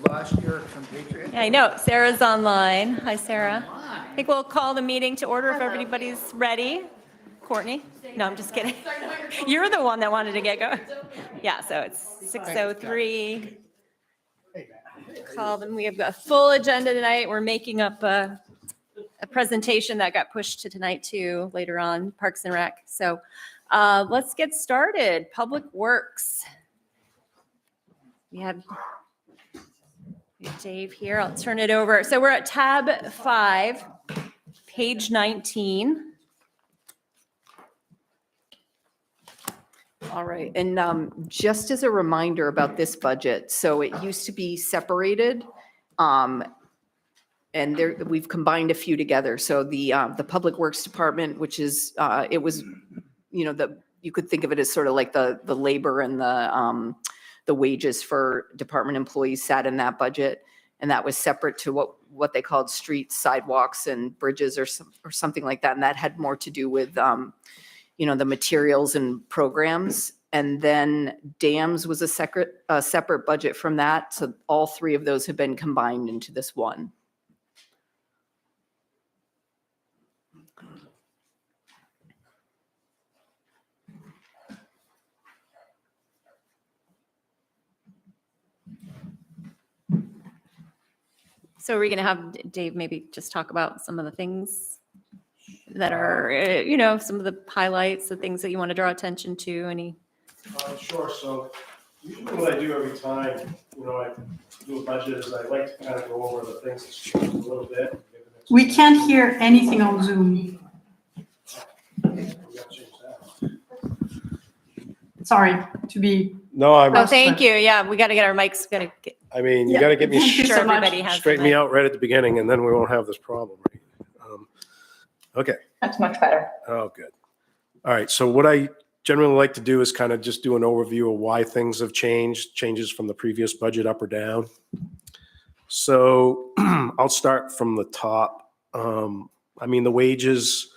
Lost your compatriot. Yeah, I know. Sarah's online. Hi, Sarah. I think we'll call the meeting to order if everybody's ready. Courtney? No, I'm just kidding. You're the one that wanted to get going. Yeah, so it's 6:03. Call them. We have a full agenda tonight. We're making up a presentation that got pushed to tonight too, later on, Parks and Rec. So let's get started. Public Works. We have Dave here. I'll turn it over. So we're at tab 5, page 19. All right, and just as a reminder about this budget, so it used to be separated, and there, we've combined a few together. So the Public Works Department, which is, it was, you know, you could think of it as sort of like the labor and the wages for department employees sat in that budget, and that was separate to what they called streets, sidewalks, and bridges, or something like that, and that had more to do with you know, the materials and programs. And then dams was a separate budget from that. So all three of those have been combined into this one. So are we going to have Dave maybe just talk about some of the things that are, you know, some of the highlights, the things that you want to draw attention to? Any? Sure. So usually what I do every time, you know, I do a budget is I like to kind of go over the things that's changed a little bit. We can't hear anything on Zoom. We gotta change that. Sorry to be. No, Oh, thank you. Yeah, we got to get our mics. Got to get I mean, you Yeah. got to get me Thank you sure so much. everybody has. the straighten me mic. out right at the beginning, and then we won't have this problem. Right? Okay. That's much better. Oh, good. All right. So what I generally like to do is kind of just do an overview of why things have changed, changes from the previous budget up or down. So I'll start from the top. I mean, the wages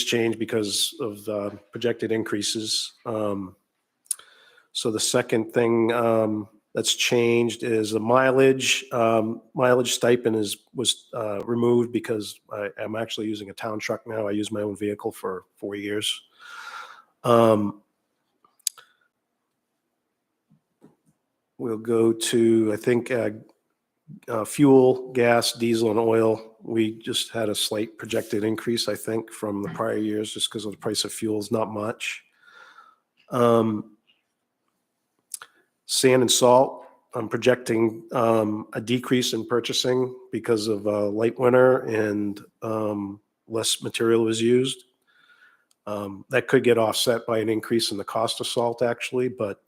changed because of the projected increases. So the second thing that's changed is the mileage. Mileage stipend was removed because I'm actually using a town truck now. I use my own vehicle for 4 years. We'll go to, I think, fuel, gas, diesel, and oil. We just had a slight projected increase, I think, from the prior years just because of the price of fuels, not much. Sand and salt, I'm projecting a decrease in purchasing because of light winter and less material was used. That could get offset by an increase in the cost of salt, actually, but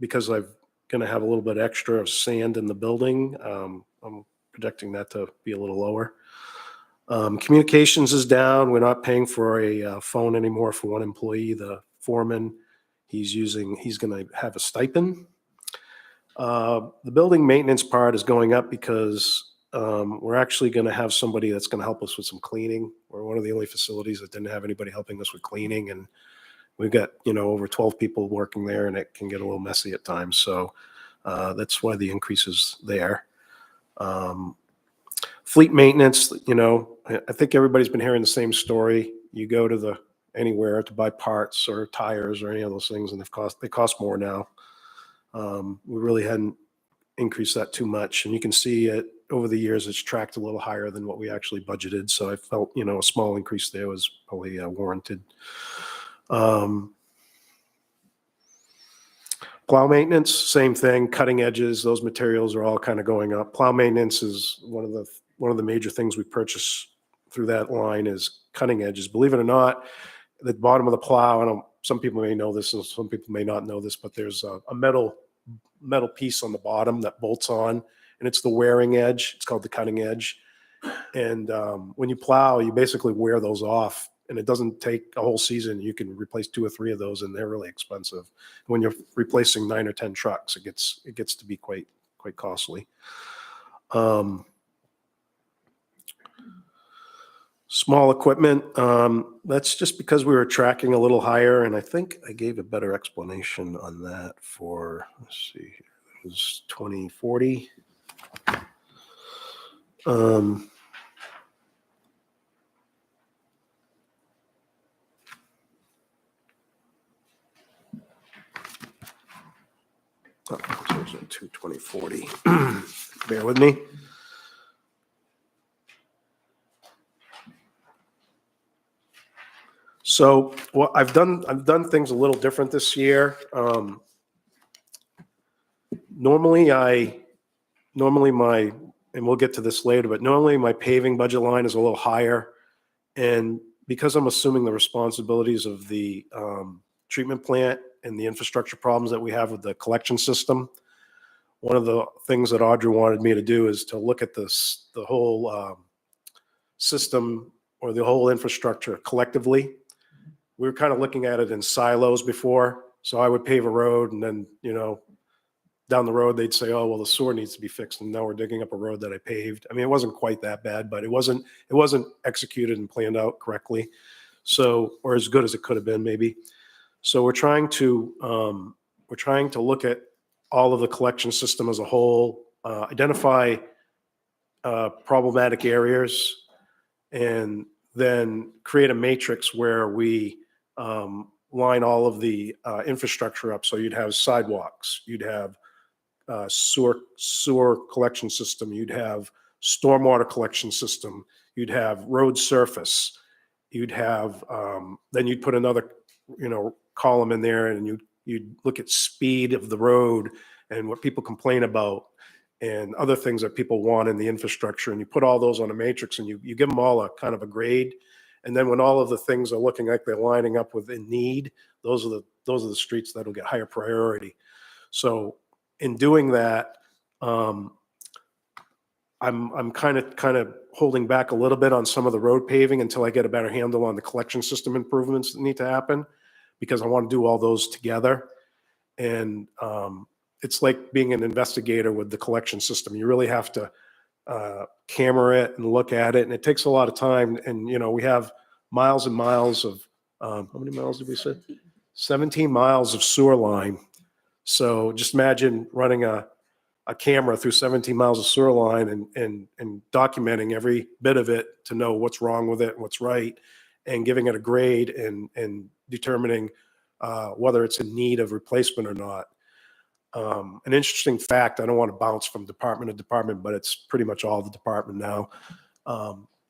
because I'm going to have a little bit extra of sand in the building, I'm projecting that to be a little lower. Communications is down. We're not paying for a phone anymore for one employee. The foreman, he's going to have a stipend. The building maintenance part is going up because we're actually going to have somebody that's going to help us with some cleaning. We're one of the only facilities that didn't have anybody helping us with cleaning, and we've got, you know, over 12 people working there, and it can get a little messy at times. So that's why the increase is there. Fleet maintenance, you know, I think everybody's been hearing the same story. You go to anywhere to buy parts or tires or any of those things, and they cost more now. We really hadn't increased that too much, and you can see it over the years. It's tracked a little higher than what we actually budgeted. So I felt, you know, a small increase there was probably warranted. Plow maintenance, same thing. Cutting edges, those materials are all kind of going up. Plow maintenance is one of the major things we purchase through that line is cutting edges. Believe it or not, at the bottom of the plow, some people may know this and some people may not know this, but there's a metal piece on the bottom that bolts on, and it's the wearing edge. It's called the cutting edge. And when you plow, you basically wear those off, and it doesn't take a whole season. You can replace 2 or 3 of those, and they're really expensive. When you're replacing 9 or 10 trucks, it gets to be quite costly. Small equipment, that's just because we were tracking a little higher, and I think I gave a better explanation on that for, let's see here. was 2040. Um, oh, there's a 2040. Bear with me. So, well, I've done things a little different this year. Normally my, and we'll get to this later, but normally my paving budget line is a little higher. And because I'm assuming the responsibilities of the treatment plant and the infrastructure problems that we have with the collection system, one of the things that Audrey wanted me to do is to look at the whole system or the whole infrastructure collectively. We were kind of looking at it in silos before. So I would pave a road and then, down the road, they'd say, oh, well, the sewer needs to be fixed. And now we're digging up a road that I paved. I mean, it wasn't quite that bad, but it wasn't executed and planned out correctly. So, or as good as it could have been maybe. So we're trying to look at all of the collection system as a whole, identify problematic areas, and then create a matrix where we line all of the infrastructure up. So you'd have sidewalks, you'd have sewer collection system, you'd have stormwater collection system, you'd have road surface, you'd have then you'd put another column in there, and you'd look at speed of the road and what people complain about and other things that people want in the infrastructure, and you put all those on a matrix, and you give them all a kind of a grade. And then when all of the things are looking like they're lining up with in need, those are the streets that'll get higher priority. So in doing that, I'm kind of holding back a little bit on some of the road paving until I get a better handle on the collection system improvements that need to happen, because I want to do all those together. And it's like being an investigator with the collection system. You really have to camera it and look at it, and it takes a lot of time. And we have miles and miles of how many miles did we say? 17 miles of sewer line. So just imagine running a camera through 17 miles of sewer line and documenting every bit of it to know what's wrong with it and what's right, and giving it a grade and determining whether it's in need of replacement or not. An interesting fact, I don't want to bounce from department to department, but it's pretty much all the department now.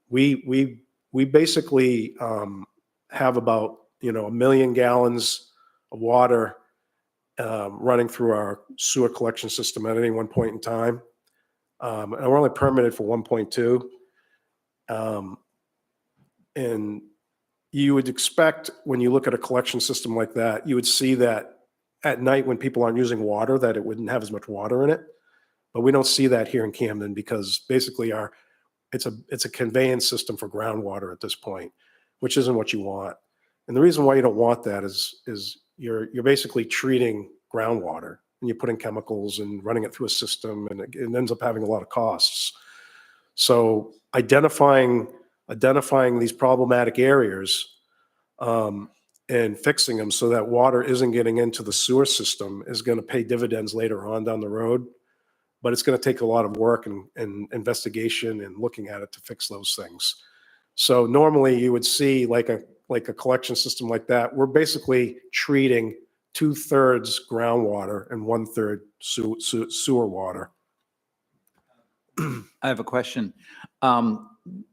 We basically have about 1 million gallons of water running through our sewer collection system at any one point in time. And we're only permitted for 1.2. And you would expect, when you look at a collection system like that, you would see that at night when people aren't using water, that it wouldn't have as much water in it. But we don't see that here in Camden, because basically it's a conveyance system for groundwater at this point, which isn't what you want. And the reason why you don't want that is you're basically treating groundwater, and you're putting chemicals and running it through a system, and it ends up having a lot of costs. So identifying these problematic areas and fixing them so that water isn't getting into the sewer system is going to pay dividends later on down the road. But it's going to take a lot of work and investigation and looking at it to fix those things. So normally you would see like a collection system like that, we're basically treating 2/3 groundwater and 1/3 sewer water. I have a question.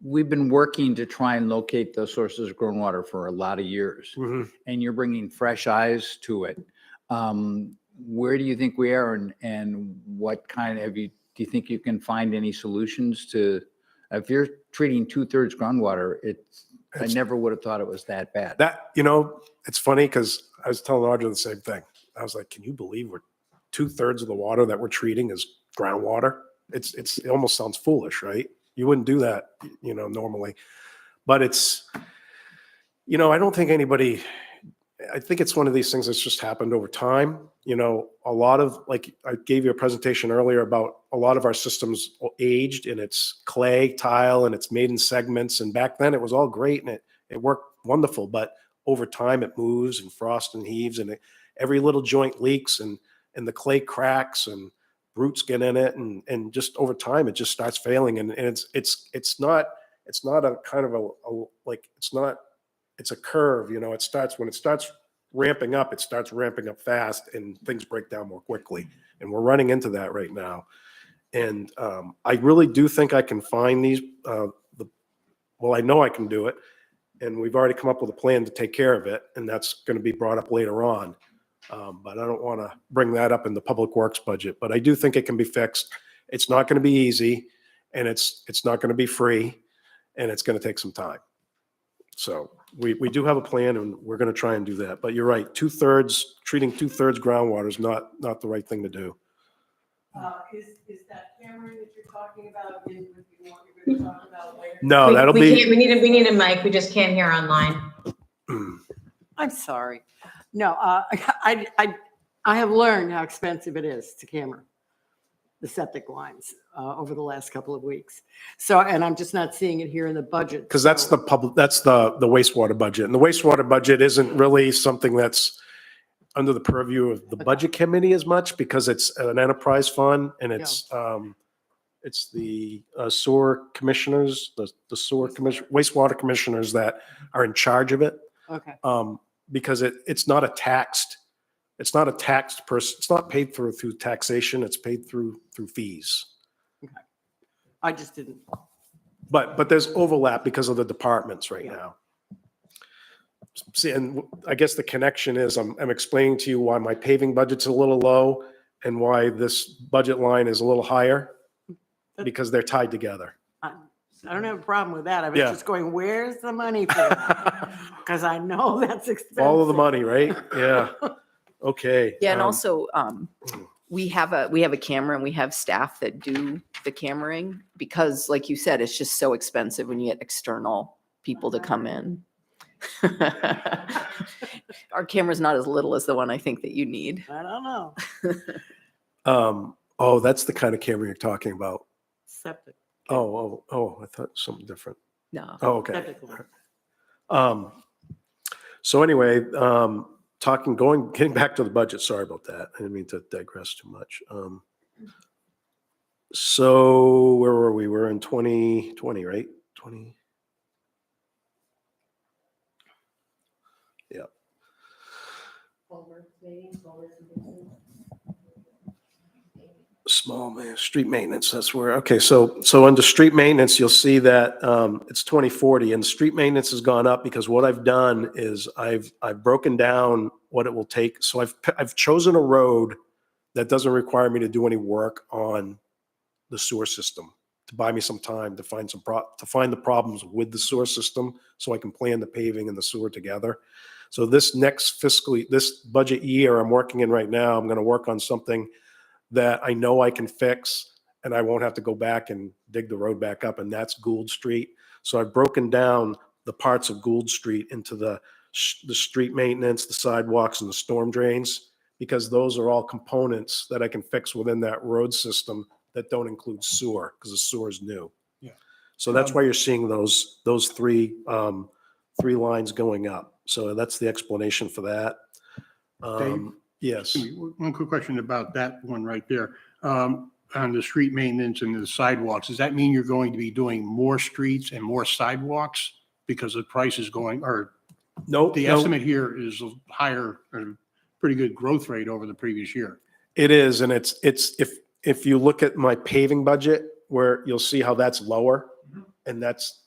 We've been working to try and locate those sources of groundwater for a lot of years, and you're bringing fresh eyes to it. Where do you think we are, and what kind of, do you think you can find any solutions to, if you're treating 2/3 groundwater, I never would have thought it was that bad. That, it's funny, because I was telling Audrey the same thing. I was like, can you believe we're 2/3 of the water that we're treating is groundwater? It almost sounds foolish, right? You wouldn't do that, normally. But it's, I don't think anybody, I think it's one of these things that's just happened over time. A lot of, like, I gave you a presentation earlier about a lot of our systems aged, and it's clay tile, and it's made in segments. And back then it was all great, and it worked wonderful. But over time it moves and frosts and heaves, and every little joint leaks, and the clay cracks, and roots get in it, and just over time, it just starts failing. And it's not a kind of it's a curve, you know. When it starts ramping up, it starts ramping up fast, and things break down more quickly. And we're running into that right now. And I really do think I can find these, I know I can do it. And we've already come up with a plan to take care of it, and that's going to be brought up later on. But I don't want to bring that up in the public works budget, but I do think it can be fixed. It's not going to be easy, and it's not going to be free, and it's going to take some time. So we do have a plan, and we're going to try and do that. But you're right, treating 2/3 groundwater is not the right thing to do. Is that camera that you're talking about, is what you want, you're gonna talk about later? No, We- that'll we be. can't- We need a mic. We just can't hear online. I'm sorry. No, I have learned how expensive it is to camera the septic lines over the last couple of weeks. So, and I'm just not seeing it here in the budget. Because that's the wastewater budget. And the wastewater budget isn't really something that's under the purview of the budget committee as much, because it's an enterprise fund, and it's the sewer commissioners, the sewer commission, wastewater commissioners that are in charge of it. Okay. Because it's not a taxed person. It's not paid through taxation. It's paid through fees. I just didn't. But there's overlap because of the departments right now. See, and I guess the connection is I'm explaining to you why my paving budget's a little low and why this budget line is a little higher, because they're tied together. I don't have a problem with that. I was Yeah. just going, where's the money for that? Because I know that's expensive. Follow the money, right? Yeah. Okay. Yeah, and also, we have a camera and we have staff that do the cameraing, because like you said, it's just so expensive when you get external people to come in. Our camera's not as little as the one I think that you need. I don't know. That's the kind of camera you're talking about. Septic. Oh, I thought something different. No. Oh, okay. Septic line. So anyway, getting back to the budget, sorry about that. I didn't mean to digress too much. So where were we? We're in 2020, right? 20. Yeah. Street maintenance, that's where, okay, so under street maintenance, you'll see that it's 2040, and street maintenance has gone up because what I've done is I've broken down what it will take. So I've chosen a road that doesn't require me to do any work on the sewer system, to buy me some time to find the problems with the sewer system, so I can plan the paving and the sewer together. So this this budget year I'm working in right now, I'm going to work on something that I know I can fix, and I won't have to go back and dig the road back up, and that's Gould Street. So I've broken down the parts of Gould Street into the street maintenance, the sidewalks, and the storm drains, because those are all components that I can fix within that road system that don't include sewer, because the sewer is new. Yeah. So that's why you're seeing those three lines going up. So that's the explanation for that. Dave? Yes. One quick question about that one right there. On the street maintenance and the sidewalks, does that mean you're going to be doing more streets and more sidewalks because the price is going, or Nope. the no. estimate here is a higher, or pretty good growth rate over the previous year? It is, and it's if you look at my paving budget, where you'll see how that's lower, and that's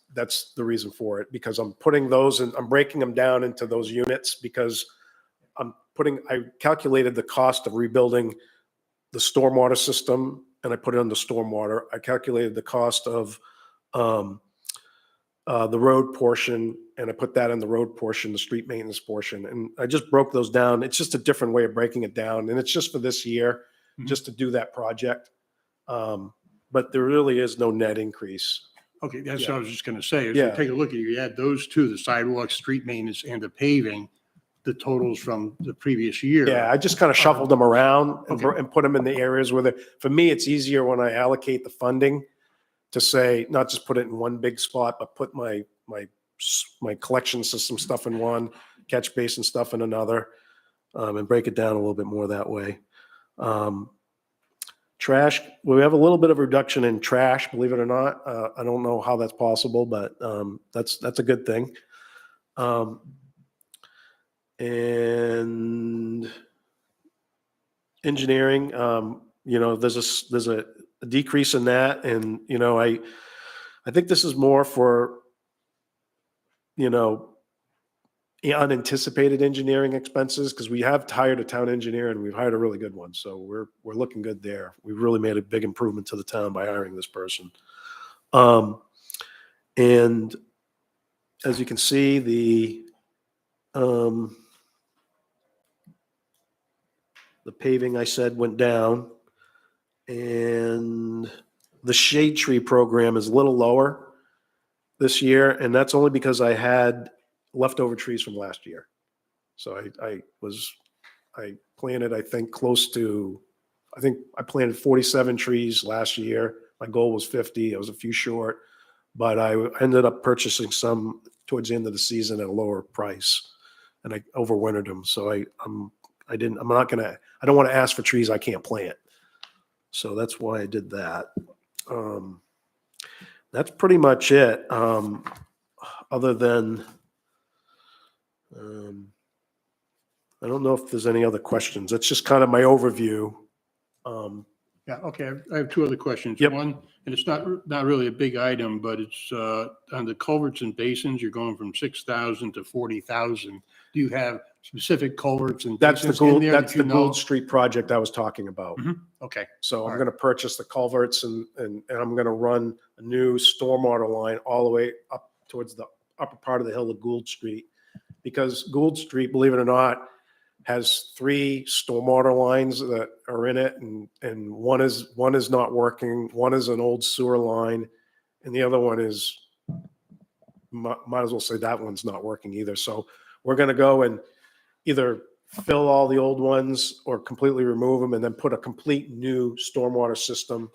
the reason for it, because I'm putting those and I'm breaking them down into those units, because I calculated the cost of rebuilding the stormwater system, and I put it on the stormwater. I calculated the cost of the road portion, and I put that in the road portion, the street maintenance portion, and I just broke those down. It's just a different way of breaking it down, and it's just for this year, just to do that project. But there really is no net increase. Okay, that's Yeah. what I was just going to say. If Yeah. you take a look at, you add those two, the sidewalks, street maintenance, and the paving, the totals from the previous year. Yeah, I just kind of shuffled them around and, Okay. and put them in the areas where for me, it's easier when I allocate the funding to say, not just put it in one big spot, but put my collection system stuff in one, catch basin stuff in another, and break it down a little bit more that way. Trash, we have a little bit of reduction in trash, believe it or not. I don't know how that's possible, but that's a good thing. And engineering, there's a decrease in that. And, I think this is more for, unanticipated engineering expenses, because we have hired a town engineer and we've hired a really good one. So we're looking good there. We've really made a big improvement to the town by hiring this person. And as you can see, the paving, I said, went down, and the shade tree program is a little lower this year. And that's only because I had leftover trees from last year. So I planted, I think I planted 47 trees last year. My goal was 50. I was a few short, but I ended up purchasing some towards the end of the season at a lower price, and I overwintered them. So I don't want to ask for trees I can't plant. So that's why I did that. That's pretty much it. Other than, I don't know if there's any other questions. That's just kind of my overview. Yeah, okay, I have two other questions. Yep. One, and it's not really a big item, but it's on the culverts and basins, you're going from 6,000 to 40,000. Do you have specific culverts and That's basins in there that's that you the know? Gould Street project I was talking about. Okay, So I'm Alright. going to purchase the culverts and I'm going to run a new stormwater line all the way up towards the upper part of the hill of Gould Street. Because Gould Street, believe it or not, has 3 stormwater lines that are in it, and one is not working. One is an old sewer line, and the other one is, might as well say that one's not working either. So we're going to go and either fill all the old ones or completely remove them and then put a complete new stormwater system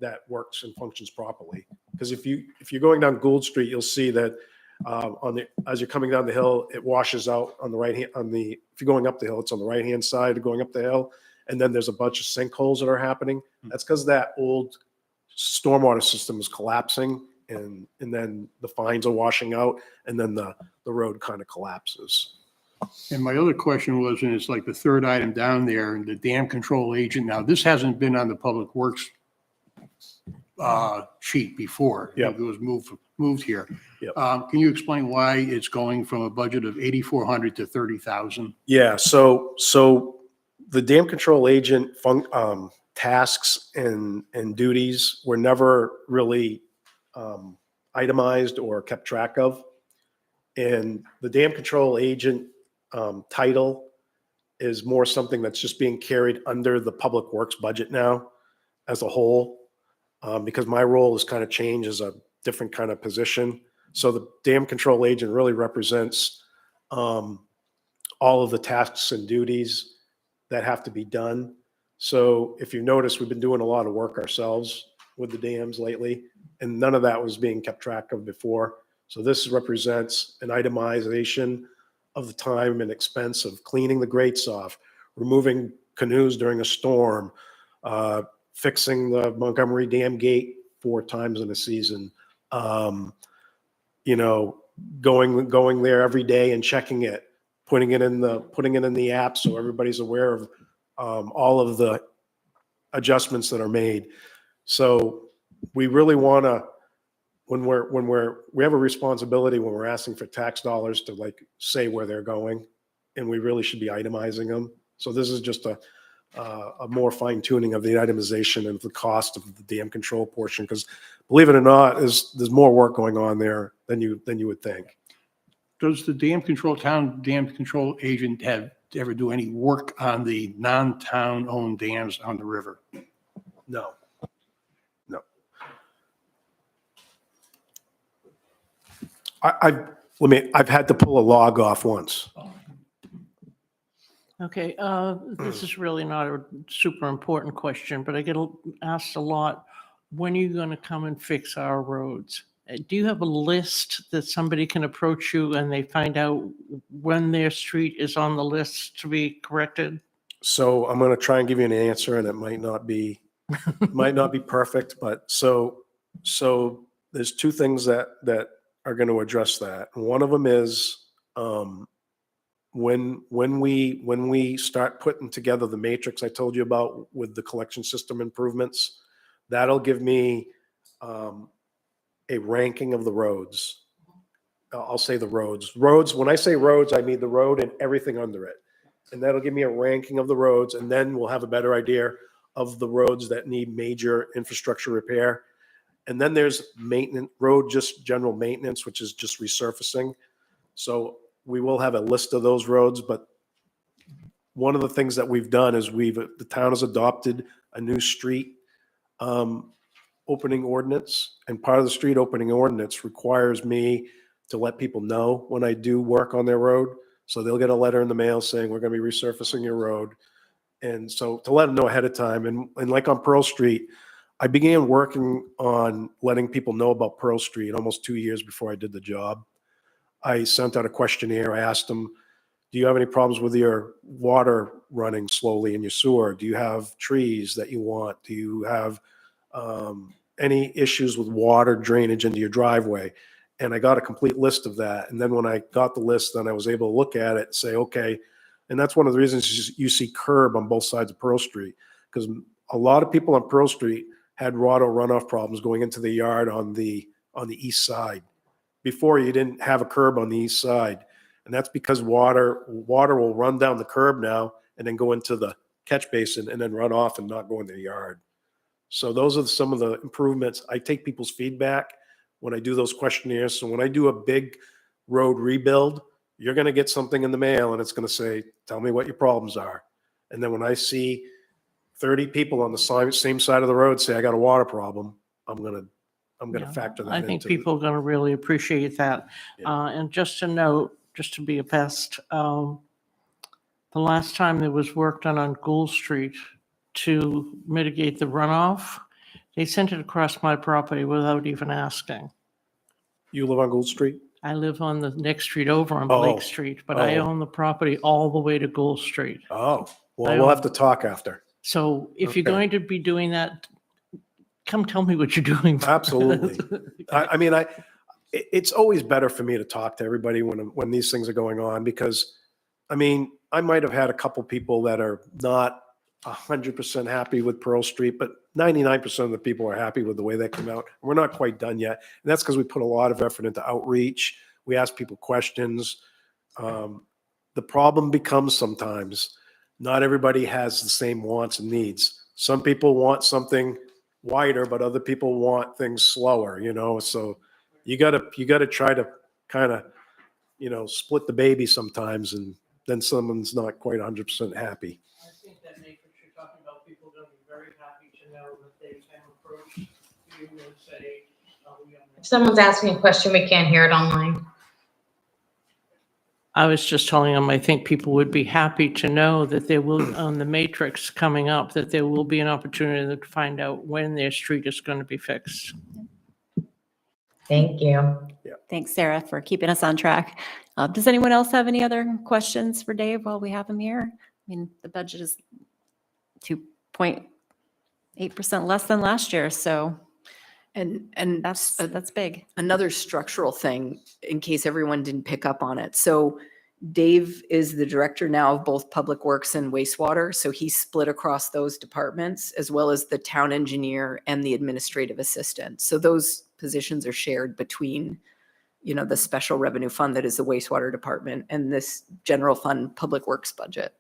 that works and functions properly. Because if you're going down Gould Street, you'll see that as you're coming down the hill, it washes out on the right hand. If you're going up the hill, it's on the right hand side going up the hill, and then there's a bunch of sinkholes that are happening. That's because that old stormwater system is collapsing, and then the fines are washing out, and then the road kind of collapses. and my other question was, and it's like the third item down there, and the dam control agent. Now, this hasn't been on the Public Works sheet before. Yep. It was moved here. Yep. Can you explain why it's going from a budget of 8,400 to 30,000? Yeah, so the dam control agent tasks and duties were never really itemized or kept track of. And the dam control agent title is more something that's just being carried under the Public Works budget now as a whole, because my role has kind of changed as a different kind of position. So the dam control agent really represents all of the tasks and duties that have to be done. So if you notice, we've been doing a lot of work ourselves with the dams lately, and none of that was being kept track of before. So this represents an itemization of the time and expense of cleaning the grates off, removing canoes during a storm, fixing the Montgomery Dam gate 4 times in a season, going there every day and checking it, putting it in the app so everybody's aware of all of the adjustments that are made. So we really want to, we have a responsibility when we're asking for tax dollars to like say where they're going, and we really should be itemizing them. So this is just a more fine tuning of the itemization and the cost of the dam control portion. Because believe it or not, there's more work going on there than you would think. Does the town dam control agent ever do any work on the non-town owned dams on the river? No. I've had to pull a log off once. Okay, this is really not a super important question, but I get asked a lot, when are you going to come and fix our roads? Do you have a list that somebody can approach you and they find out when their street is on the list to be corrected? So I'm going to try and give you an answer, and it might not be Might not be perfect, but so there's two things that are going to address that. One of them is when we start putting together the matrix I told you about with the collection system improvements, that'll give me a ranking of the roads. I'll say the roads. Roads, when I say roads, I mean the road and everything under it. And that'll give me a ranking of the roads, and then we'll have a better idea of the roads that need major infrastructure repair. And then there's maintenance, road, just general maintenance, which is just resurfacing. So we will have a list of those roads, but one of the things that we've done is the town has adopted a new street opening ordinance, and part of the street opening ordinance requires me to let people know when I do work on their road. So they'll get a letter in the mail saying, we're going to be resurfacing your road. And so to let them know ahead of time, and like on Pearl Street, I began working on letting people know about Pearl Street almost 2 years before I did the job. I sent out a questionnaire. I asked them, do you have any problems with your water running slowly in your sewer? Do you have trees that you want? Do you have any issues with water drainage into your driveway? And I got a complete list of that. And then when I got the list, then I was able to look at it and say, okay. And that's one of the reasons you see curb on both sides of Pearl Street, because a lot of people on Pearl Street had water runoff problems going into the yard on the east side. Before, you didn't have a curb on the east side. And that's because water will run down the curb now and then go into the catch basin and then run off and not go in the yard. So those are some of the improvements. I take people's feedback when I do those questionnaires. So when I do a big road rebuild, you're going to get something in the mail and it's going to say, tell me what your problems are. And then when I see 30 people on the same side of the road say, I got a water problem, I'm going to Yeah, factor that I think into people are going to really appreciate that. Yeah. And just to note, just to be a pest, the last time there was work done on Gould Street to mitigate the runoff, they sent it across my property without even asking. You live on Gould Street? I live on the next street over on Oh, Blake Street, but I oh. own the property all the way to Gould Street. Oh, well, I we'll have own- to talk after. So if you're Okay. going to be doing that, come tell me what you're doing. Absolutely. I mean, it's always better for me to talk to everybody when these things are going on, because, I mean, I might have had a couple people that are not 100% happy with Pearl Street, but 99% of the people are happy with the way that came out. We're not quite done yet. And that's because we put a lot of effort into outreach. We ask people questions. The problem becomes sometimes not everybody has the same wants and needs. Some people want something wider, but other people want things slower, so you gotta try to kind of, split the baby sometimes, and then someone's not quite 100% happy. I think that matrix you're talking about, people are going to be very happy to know that they can approach you and say, we have If someone's asking a question, we can't hear it online. I was just telling them, I think people would be happy to know that there will, on the matrix coming up, that there will be an opportunity to find out when their street is going to be fixed. Thank you. Thanks, Sarah, for keeping us on track. Does anyone else have any other questions for Dave while we have him here? I mean, the budget is 2.8% less than last year, so And that's big. another structural thing, in case everyone didn't pick up on it. So Dave is the director now of both Public Works and Wastewater. So he's split across those departments, as well as the town engineer and the administrative assistant. So those positions are shared between, the special revenue fund that is the wastewater department and this general fund Public Works budget.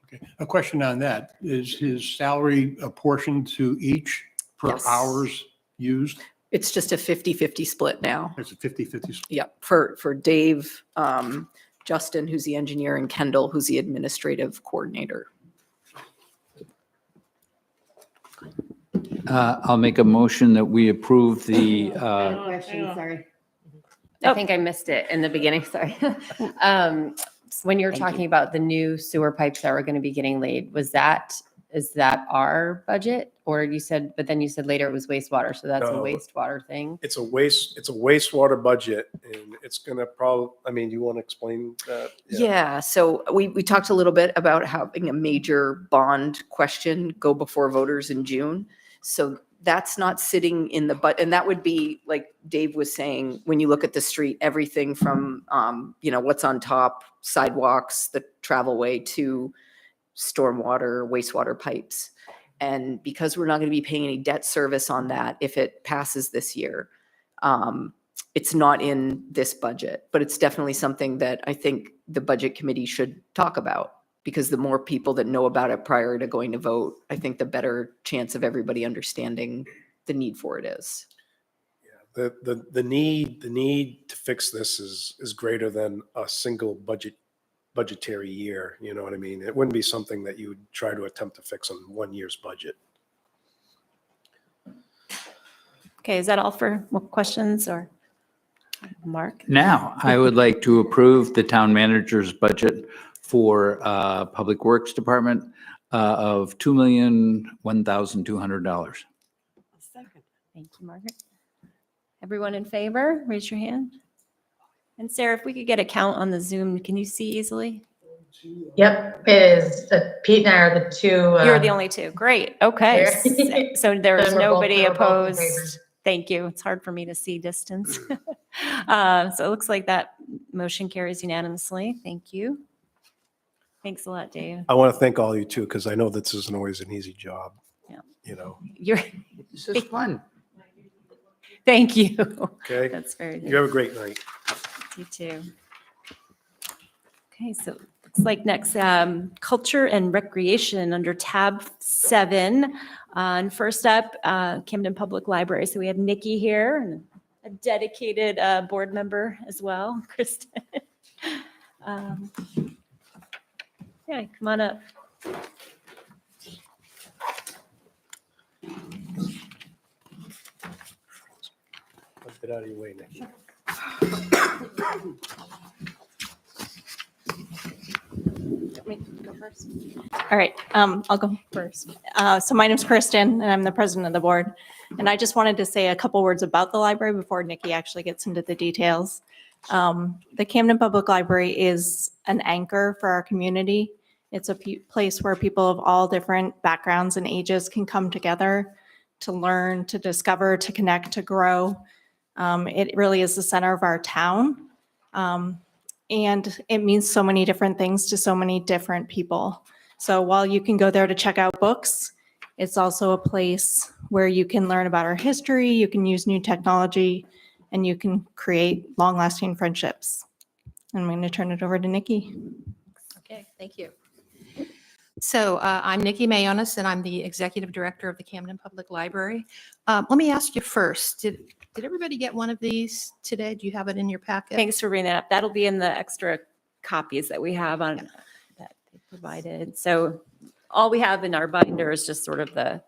Okay. A question on that. Is his salary apportioned to each per Yes. hours used? It's just a 50-50 split now. It's a 50/50 split. Yep, for Dave, Justin, who's the engineer, and Kendall, who's the administrative coordinator. I'll make a motion that we approve the, Question, sorry. I think I missed it in the beginning, sorry. When you were Thank talking you. about the new sewer pipes that were going to be getting laid, was that is that our budget? Or you said, but then you said later it was wastewater, so that's a No. wastewater thing? It's a wastewater budget, and it's gonna I mean, you want to explain that? Yeah, so we talked a little bit about having a major bond question go before voters in June. So that's not sitting in the and that would be, like Dave was saying, when you look at the street, everything from, what's on top, sidewalks, the travelway, to stormwater, wastewater pipes. And because we're not going to be paying any debt service on that if it passes this year, it's not in this budget, but it's definitely something that I think the budget committee should talk about, because the more people that know about it prior to going to vote, I think the better chance of everybody understanding the need for it is. Yeah, the need to fix this is greater than a single budgetary year. You know what I mean? It wouldn't be something that you would try to attempt to fix on 1 year's budget. Okay, is that all for questions or Mark? Now, I would like to approve the town manager's budget for Public Works Department of $2,001,200. Thank you, Margaret. Everyone in favor, raise your hand. And Sarah, if we could get a count on the Zoom, can you see easily? Yep, it is. Pete and I are the two. You're the only two. Great. Okay. There. So there's Then we're both- nobody we're both in favor. opposed. Thank you. It's hard for me to see distance. So it looks like that motion carries unanimously. Thank you. Thanks a lot, Dave. I want to thank all you too, because I know this isn't always an easy job. Yeah. You're, This is fun. thank you. Okay. That's very good. You have a great night. You too. Okay, so looks like next, culture and recreation under tab 7. And first up, Camden Public Library. So we have Nikki here, and a dedicated board member as well, Kristen. Yeah, come on up. Let's get out of your way, Nick. All right, I'll go first. So my name's Kristen, and I'm the president of the board. And I just wanted to say a couple words about the library before Nikki actually gets into the details. The Camden Public Library is an anchor for our community. It's a place where people of all different backgrounds and ages can come together to learn, to discover, to connect, to grow. It really is the center of our town. And it means so many different things to so many different people. So while you can go there to check out books, it's also a place where you can learn about our history, you can use new technology, and you can create long-lasting friendships. I'm going to turn it over to Nikki. Okay, thank you. So I'm Nikki Mayonis, and I'm the Executive Director of the Camden Public Library. Let me ask you first, did everybody get one of these today? Do you have it in your packet? Thanks for bringing that up. That'll be in the extra copies that we have on that they provided. So all we have in our binder is just sort of the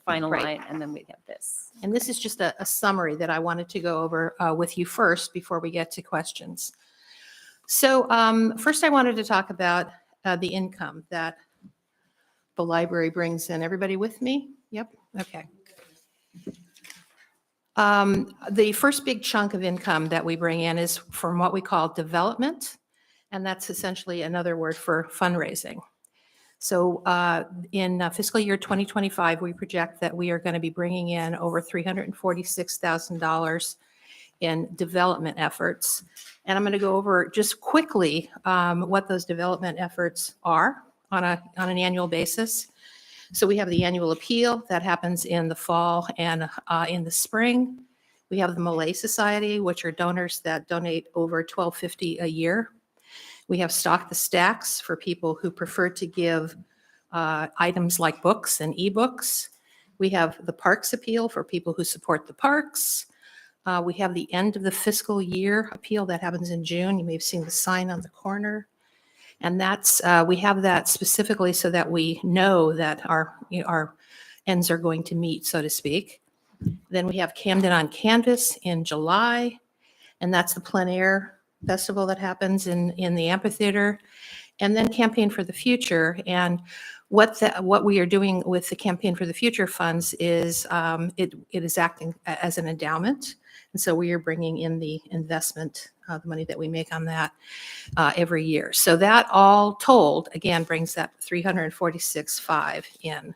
final Right. line, and then we have this. And this is just a summary that I wanted to go over with you first before we get to questions. So first I wanted to talk about the income that the library brings in. Everybody with me? Yep, okay. The first big chunk of income that we bring in is from what we call development, and that's essentially another word for fundraising. So in fiscal year 2025, we project that we are going to be bringing in over $346,000 in development efforts. And I'm going to go over just quickly what those development efforts are on an annual basis. So we have the annual appeal that happens in the fall and in the spring. We have the Malay Society, which are donors that donate over $12.50 a year. We have Stock the Stacks for people who prefer to give items like books and ebooks. We have the Parks Appeal for people who support the parks. We have the end of the fiscal year appeal that happens in June. You may have seen the sign on the corner. And that's, we have that specifically so that we know that our ends are going to meet, so to speak. Then we have Camden on Canvas in July, and that's the plein air festival that happens in the amphitheater. And then Campaign for the Future. And what we are doing with the Campaign for the Future funds is it is acting as an endowment. And so we are bringing in the investment, the money that we make on that every year. So that all told, again, brings that 346.5 in.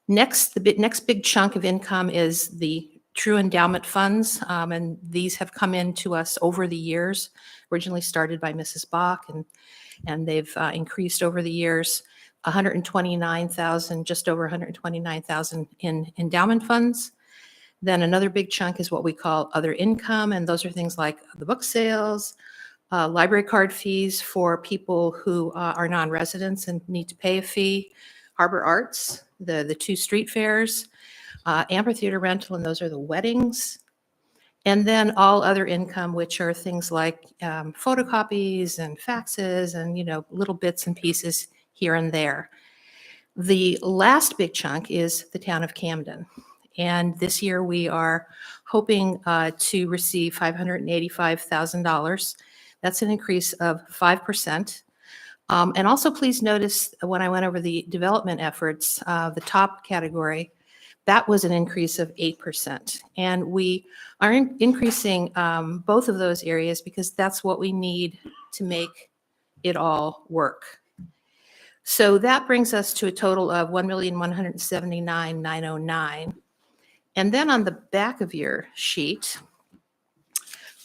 Next, next big chunk of income is the true endowment funds, and these have come in to us over the years, originally started by Mrs. Bach, and they've increased over the years. 129,000, just over 129,000 in endowment funds. Then another big chunk is what we call other income, and those are things like the book sales, library card fees for people who are non-residents and need to pay a fee, Harbor Arts, the 2 street fairs, amphitheater rental, and those are the weddings. And then all other income, which are things like photocopies and faxes and, little bits and pieces here and there. The last big chunk is the town of Camden. And this year we are hoping to receive $585,000. That's an increase of 5%. And also please notice when I went over the development efforts, the top category, that was an increase of 8%. And we are increasing both of those areas because that's what we need to make it all work. So that brings us to a total of $1,179,909. And then on the back of your sheet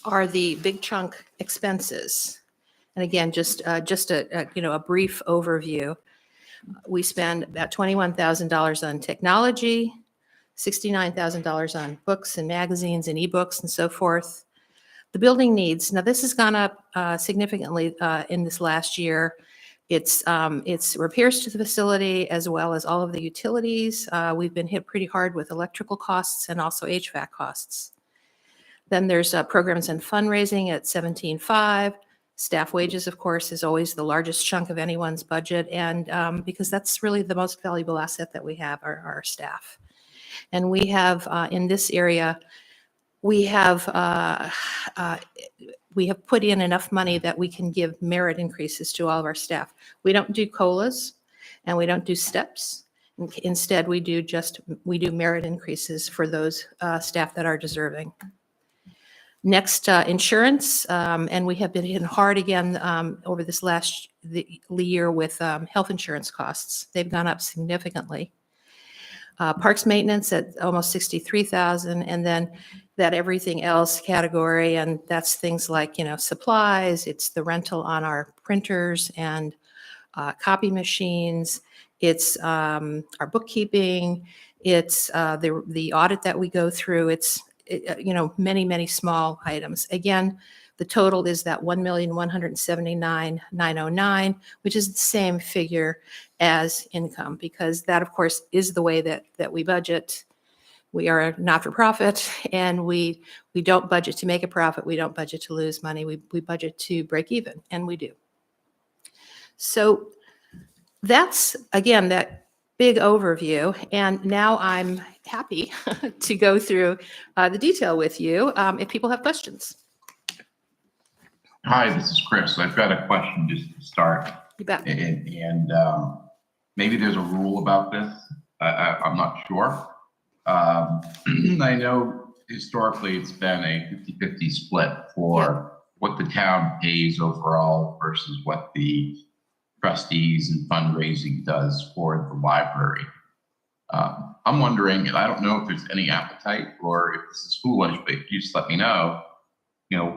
are the big chunk expenses. And again, just a brief overview. We spend about $21,000 on technology, $69,000 on books and magazines and ebooks and so forth. The building needs, now this has gone up significantly in this last year. It's repairs to the facility as well as all of the utilities. We've been hit pretty hard with electrical costs and also HVAC costs. Then there's programs and fundraising at 17.5. Staff wages, of course, is always the largest chunk of anyone's budget, and because that's really the most valuable asset that we have, our staff. And we have in this area, we have put in enough money that we can give merit increases to all of our staff. We don't do COLAs and we don't do steps. Instead, we do merit increases for those staff that are deserving. Next, insurance, and we have been hit hard again over this last year with health insurance costs. They've gone up significantly. Parks maintenance at almost $63,000, and then that everything else category, and that's things like supplies. It's the rental on our printers and copy machines. It's our bookkeeping. It's the audit that we go through. It's many small items. Again, the total is that $1,179,909, which is the same figure as income, because that, of course, is the way that we budget. We are a not-for-profit, and we don't budget to make a profit. We don't budget to lose money. We budget to break even, and we do. So that's, again, that big overview. And now I'm happy to go through the detail with you if people have questions. Hi, this is Chris. I've got a question just to start. You bet. And maybe there's a rule about this. I'm not sure. I know historically it's been a 50-50 split for what the town pays overall versus what the trustees and fundraising does for the library. I'm wondering, and I don't know if there's any appetite or if this is foolish, but if you just let me know,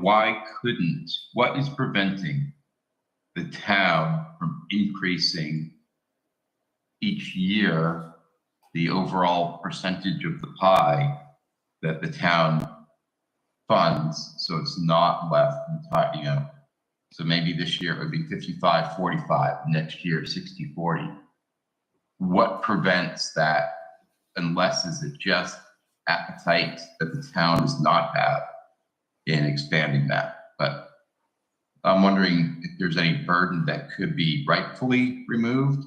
what is preventing the town from increasing each year the overall percentage of the pie that the town funds, so it's not left entirely, so maybe this year it would be 55-45, next year 60-40. What prevents that, unless is it just appetite that the town does not have in expanding that? But I'm wondering if there's any burden that could be rightfully removed,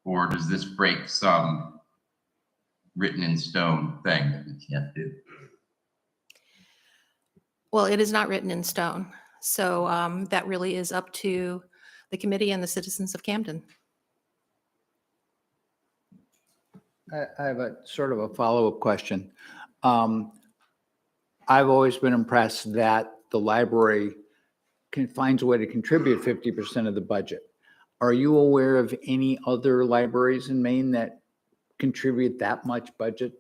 or does this break some written in stone thing that we can't do? Well, it is not written in stone. So that really is up to the committee and the citizens of Camden. I have a sort of a follow-up question. I've always been impressed that the library finds a way to contribute 50% of the budget. Are you aware of any other libraries in Maine that contribute that much budget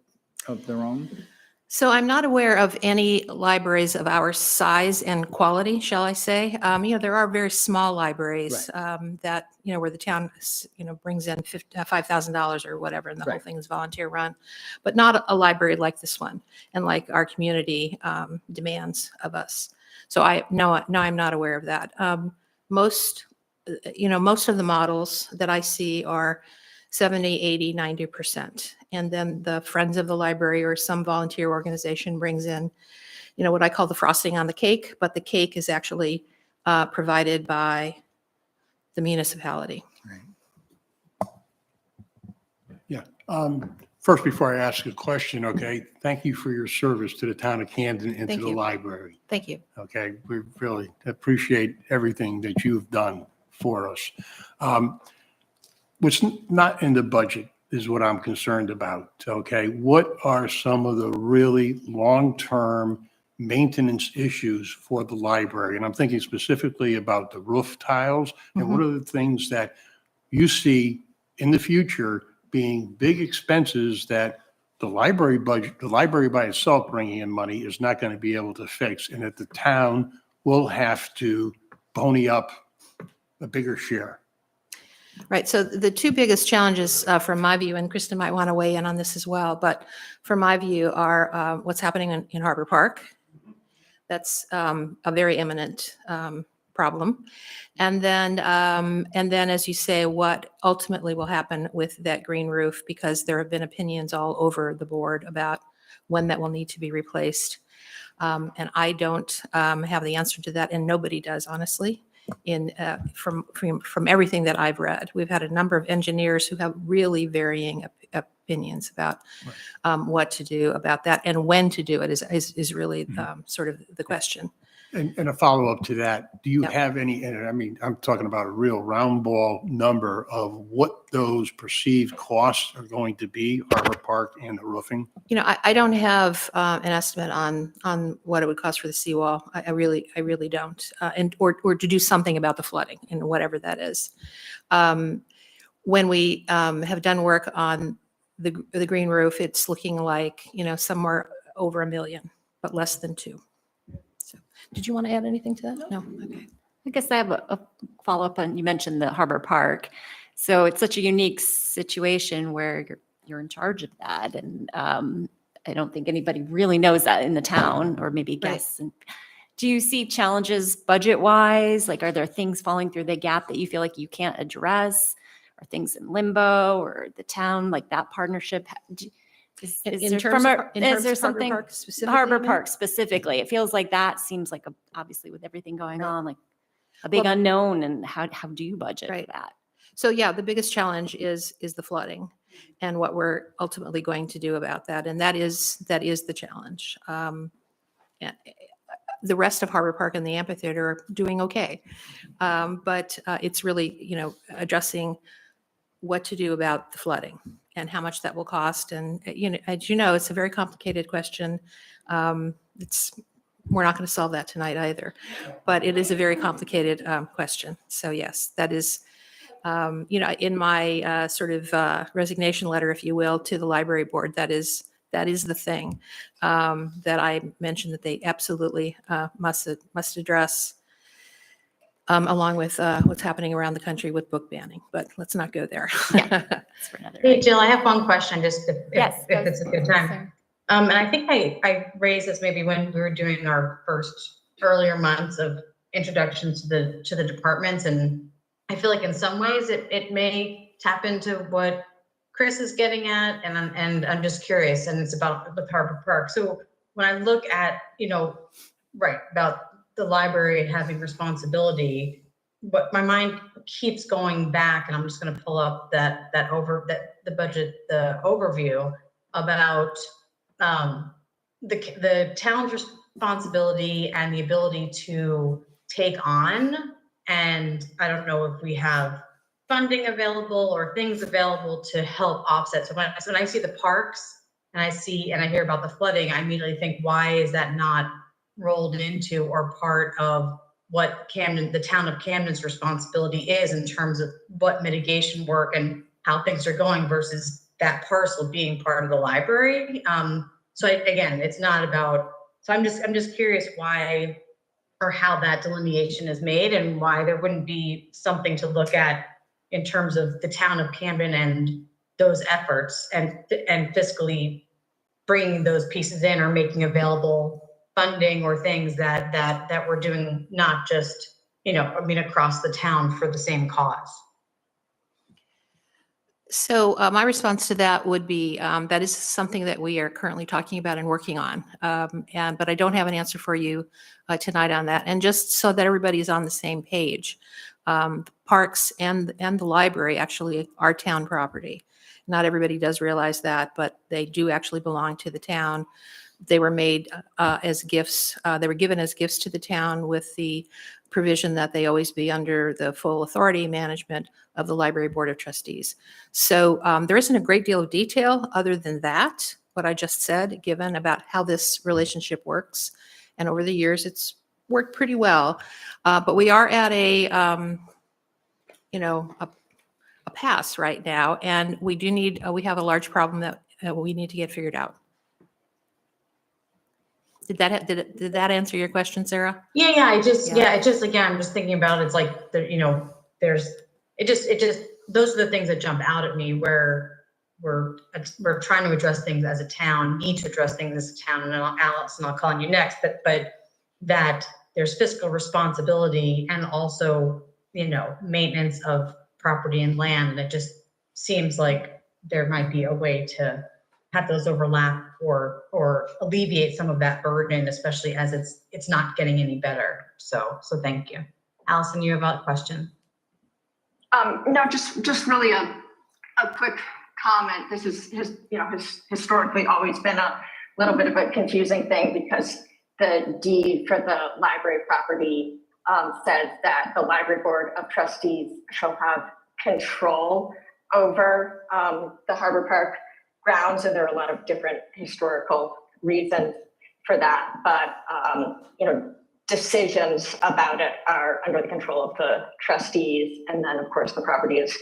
of their own? So I'm not aware of any libraries of our size and quality, shall I say. There are very small libraries that, where the town, brings in $5,000 or whatever, and the whole Right. thing is volunteer run, but not a library like this one and like our community demands of us. So no, I'm not aware of that. Most of the models that I see are 70, 80, 90%. And then the Friends of the Library or some volunteer organization brings in, what I call the frosting on the cake, but the cake is actually provided by the municipality. Yeah. First, before I ask a question, okay, thank you for your service to the town of Camden and to Thank the you. library. Thank you. Okay, we really appreciate everything that you've done for us. What's not in the budget is what I'm concerned about, okay? What are some of the really long-term maintenance issues for the library? And I'm thinking specifically about the roof tiles, and what are the things that you see in the future being big expenses that the library budget, the library by itself bringing in money is not going to be able to fix, and that the town will have to pony up a bigger share? Right. So the two biggest challenges from my view, and Kristen might want to weigh in on this as well, but from my view are what's happening in Harbor Park. That's a very imminent problem. And then, as you say, what ultimately will happen with that green roof, because there have been opinions all over the board about when that will need to be replaced. And I don't have the answer to that, and nobody does, honestly. From everything that I've read, we've had a number of engineers who have really varying opinions about what to do about that, and when to do it is really sort of the question. And a follow-up to that, do you Yep. have any, and I mean, I'm talking about a real round ball number of what those perceived costs are going to be, Harbor Park and the roofing? I don't have an estimate on what it would cost for the seawall. I really don't. Or to do something about the flooding and whatever that is. When we have done work on the green roof, it's looking like, somewhere over $1 million, but less than 2. So, did you want to add anything to that? No? Okay. I guess I have a follow-up on, you mentioned the Harbor Park. So it's such a unique situation where you're in charge of that. And I don't think anybody really knows that in the town, or maybe guests. And do you see challenges budget-wise? Like, are there things falling through the gap that you feel like you can't address? Are things in limbo, or the town, like that partnership? Is there something? Park specifically? Harbor you mean? Park specifically. It feels like that seems like, obviously with everything going on, like a big Well- unknown. And how do you budget for Right. that? So yeah, the biggest challenge is the flooding and what we're ultimately going to do about that. And that is the challenge. The rest of Harbor Park and the amphitheater are doing okay. But it's really, addressing what to do about the flooding and how much that will cost. And, as you know, it's a very complicated question. We're not going to solve that tonight either, but it is a very complicated question. So yes, that is, in my sort of resignation letter, if you will, to the library board, that is the thing that I mentioned that they absolutely must address, along with what's happening around the country with book banning. But let's not go there. That's for another. Hey, Jill, I have one question, just if Yes, if it's a good time. And I think I raised this maybe when we were doing our first earlier months of introductions to the departments. And I feel like in some ways it may tap into what Chris is getting at, and I'm just curious, and it's about the Harbor Park. So when I look at, about the library having responsibility, but my mind keeps going back, and I'm just going to pull up the budget, the overview about the town's responsibility and the ability to take on. And I don't know if we have funding available or things available to help offset. So when I see the parks and I hear about the flooding, I immediately think, why is that not rolled into or part of what Camden, the town of Camden's responsibility is in terms of what mitigation work and how things are going versus that parcel being part of the library. Again, it's not about, so I'm just curious why or how that delineation is made and why there wouldn't be something to look at in terms of the town of Camden and those efforts and fiscally bringing those pieces in or making available funding or things that we're doing, not just, across the town for the same cause. So my response to that would be that is something that we are currently talking about and working on. But I don't have an answer for you tonight on that. And just so that everybody is on the same page, the parks and the library actually are town property. Not everybody does realize that, but they do actually belong to the town. They were made as gifts. They were given as gifts to the town with the provision that they always be under the full authority management of the Library Board of Trustees. So there isn't a great deal of detail other than that, what I just said, given about how this relationship works. And over the years, it's worked pretty well. But we are at a pass right now, and we do need, we have a large problem that we need to get figured out. Did that answer your question, Sarah? Yeah. Again, I'm just thinking about, it's like, those are the things that jump out at me where we're trying to address things as a town, need to address things as a town, and Allison, I'll call on you next, but that there's fiscal responsibility and also, maintenance of property and land. And it just seems like there might be a way to have those overlap or alleviate some of that burden, especially as it's not getting any better. So thank you. Allison, you have a question? No, just really a quick comment. This has historically always been a little bit of a confusing thing because the deed for the library property says that the Library Board of Trustees shall have control over the Harbor Park grounds, and there are a lot of different historical reasons for that. But decisions about it are under the control of the trustees, and then of course the property is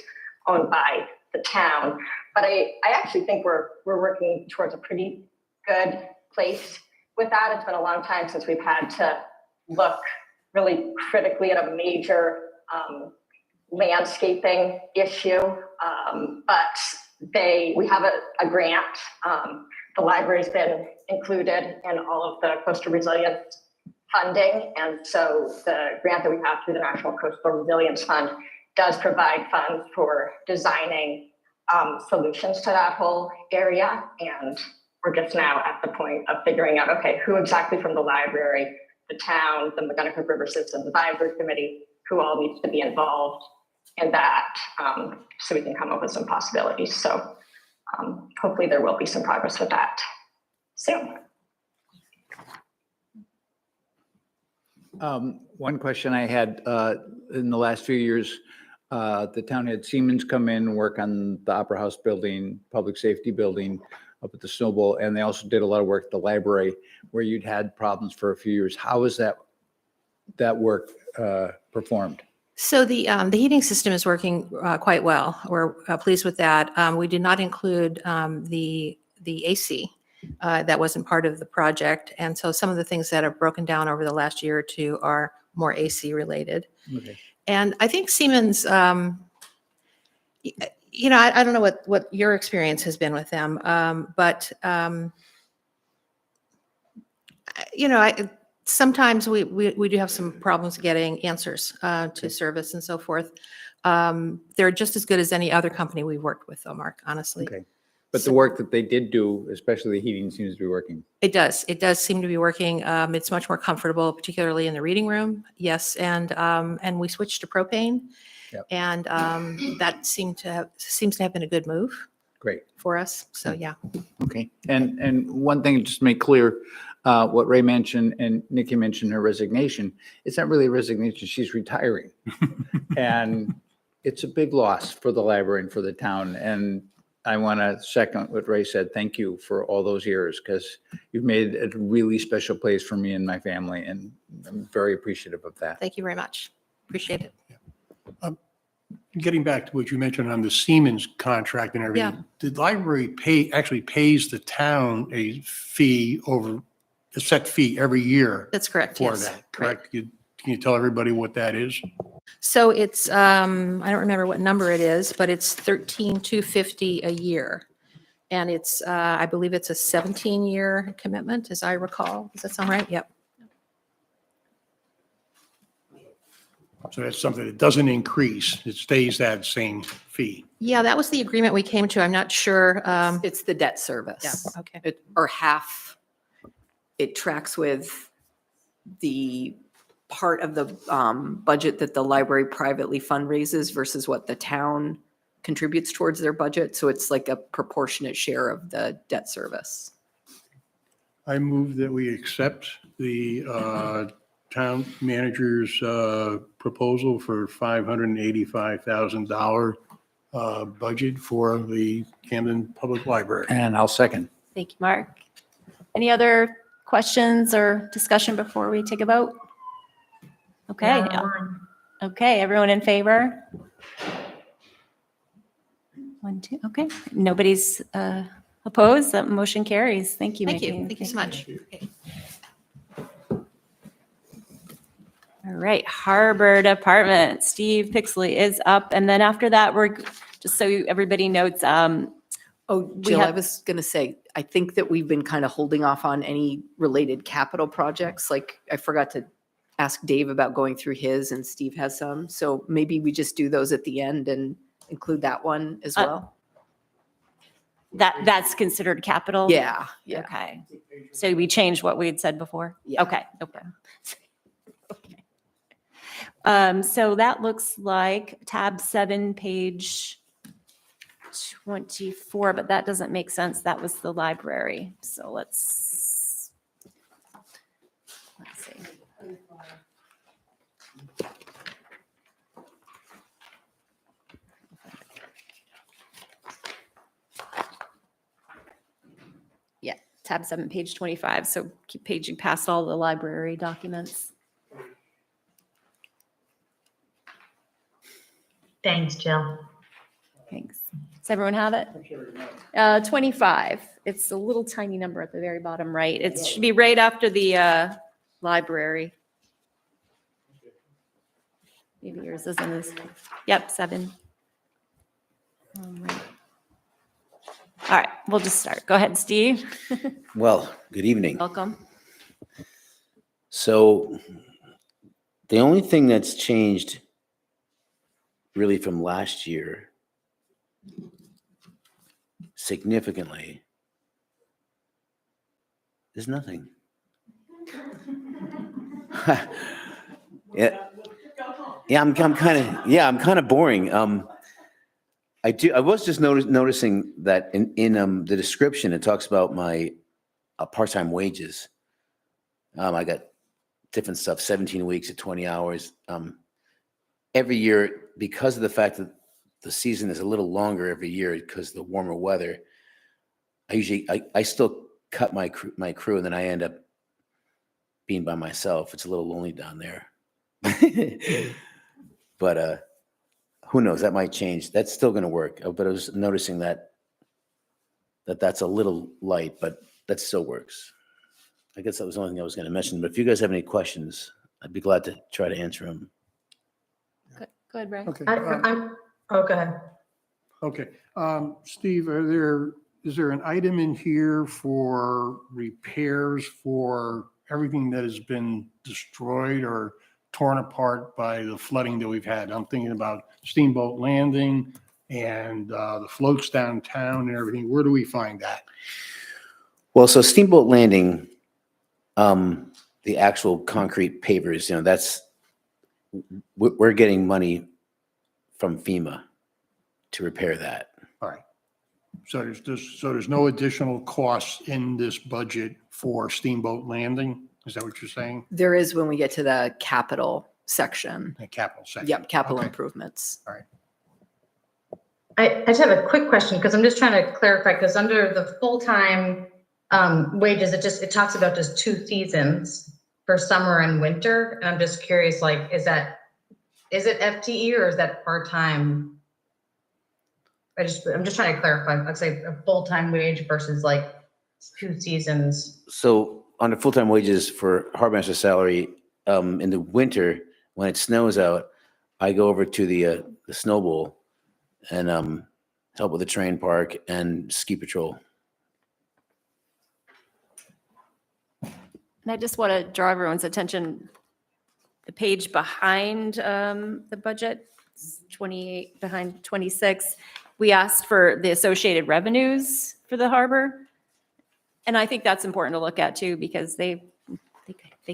owned by the town. But I actually think we're working towards a pretty good place with that. It's been a long time since we've had to look really critically at a major landscaping issue, but we have a grant. The library's been included in all of the coastal resilience funding, and so the grant that we have through the National Coastal Resilience Fund does provide funds for designing solutions to that whole area. And we're just now at the point of figuring out, okay, who exactly from the library, the town, the McGonagall River Systems Advisory Committee, who all needs to be involved in that, so we can come up with some possibilities. So hopefully there will be some progress with that soon. One question I had, in the last few years, the town had Siemens come in and work on the Opera House building, public safety building up at the Snowball, and they also did a lot of work at the library where you'd had problems for a few years. How was that work performed? So the heating system is working quite well. We're pleased with that. We did not include the AC. That wasn't part of the project. And so some of the things that have broken down over the last year or two are more AC related. Okay. And I think Siemens, I don't know what your experience has been with them, but sometimes we do have some problems getting answers to service and so forth. They're just as good as any other company we've worked with, though, Mark, honestly. Okay. But the work that they did do, especially the heating, seems to be working. It does. It does seem to be working. It's much more comfortable, particularly in the reading room. Yes, and we switched to propane, Yep. and that seems to have been a good move Great. for us. So yeah. Okay. And one thing just to make clear, what Ray mentioned and Nikki mentioned her resignation. It's not really a resignation. She's retiring. And it's a big loss for the library and for the town. And I want to second what Ray said. Thank you for all those years, because you've made it a really special place for me and my family, and I'm very appreciative of that. Thank you very much. Appreciate it. Getting back to what you mentioned on the Siemens contract and Yeah. everything, the library actually pays the town a fee a set fee every year That's correct. for Yes. that, correct? Can you tell everybody what that is? So it's, I don't remember what number it is, but it's 13,250 a year. And it's, I believe it's a 17-year commitment, as I recall. Does that sound right? Yep. So that's something that doesn't increase. It stays that same fee. Yeah, that was the agreement we came to. I'm not sure. It's the debt service. Yeah, okay. Or half. It tracks with the part of the budget that the library privately fundraises versus what the town contributes towards their budget. So it's like a proportionate share of the debt service. I move that we accept the town manager's proposal for $585,000 budget for the Camden Public Library. And I'll second. Thank you, Mark. Any other questions or discussion before we take a vote? Okay. Okay, everyone in favor? 1, 2, okay. Nobody's opposed. That motion carries. Thank you, Thank Mickey. you. Thank you so much. Okay. All right, Harbor Department, Steve Pixley is up. And then after that, we're, just so everybody notes, Oh, Jill, I have- was going to say, I think that we've been kind of holding off on any related capital projects. Like I forgot to ask Dave about going through his, and Steve has some. So maybe we just do those at the end and include that one as well. that's considered capital? Yeah, yeah. Okay. So we changed what we had said before? Yeah. Okay, okay. Okay. So that looks like tab 7, page 24, but that doesn't make sense. That was the library. So let's see. Yeah, tab 7, page 25. So keep paging past all the library documents. Thanks, Jill. Thanks. Does everyone have it? 25. It's a little tiny number at the very bottom right. It should be right after the library. Maybe yours isn't as, yep, 7. All right. All right, we'll just start. Go ahead, Steve. Well, good evening. Welcome. So the only thing that's changed really from last year significantly is nothing. Yeah, I'm kind of boring. I was just noticing that in the description, it talks about my part-time wages. I got different stuff, 17 weeks at 20 hours. Every year, because of the fact that the season is a little longer every year because of the warmer weather, I still cut my crew, and then I end up being by myself. It's a little lonely down there. But who knows? That might change. That's still going to work. But I was noticing that's a little light, but that still works. I guess that was the only thing I was going to mention. But if you guys have any questions, I'd be glad to try to answer them. Go ahead, Ray. Okay. Oh, go ahead. Okay. Steve, is there an item in here for repairs for everything that has been destroyed or torn apart by the flooding that we've had? I'm thinking about Steamboat Landing and the floats downtown and everything. Where do we find that? Well, so Steamboat Landing, the actual concrete pavers, we're getting money from FEMA to repair that. All right. So there's no additional costs in this budget for Steamboat Landing? Is that what you're saying? There is when we get to the capital section. The capital section? Yep, capital Okay. improvements. All right. I just have a quick question because I'm just trying to clarify, because under the full-time wages, it talks about just 2 seasons for summer and winter. And I'm just curious, like, is it FTE or is that part-time? I'm just trying to clarify, let's say a full-time wage versus like 2 seasons. So on the full-time wages for harbor master salary, in the winter, when it snows out, I go over to the snow bowl and help with the train park and ski patrol. And I just want to draw everyone's attention, the page behind the budget, 28 behind 26, we asked for the associated revenues for the harbor. And I think that's important to look at too, because they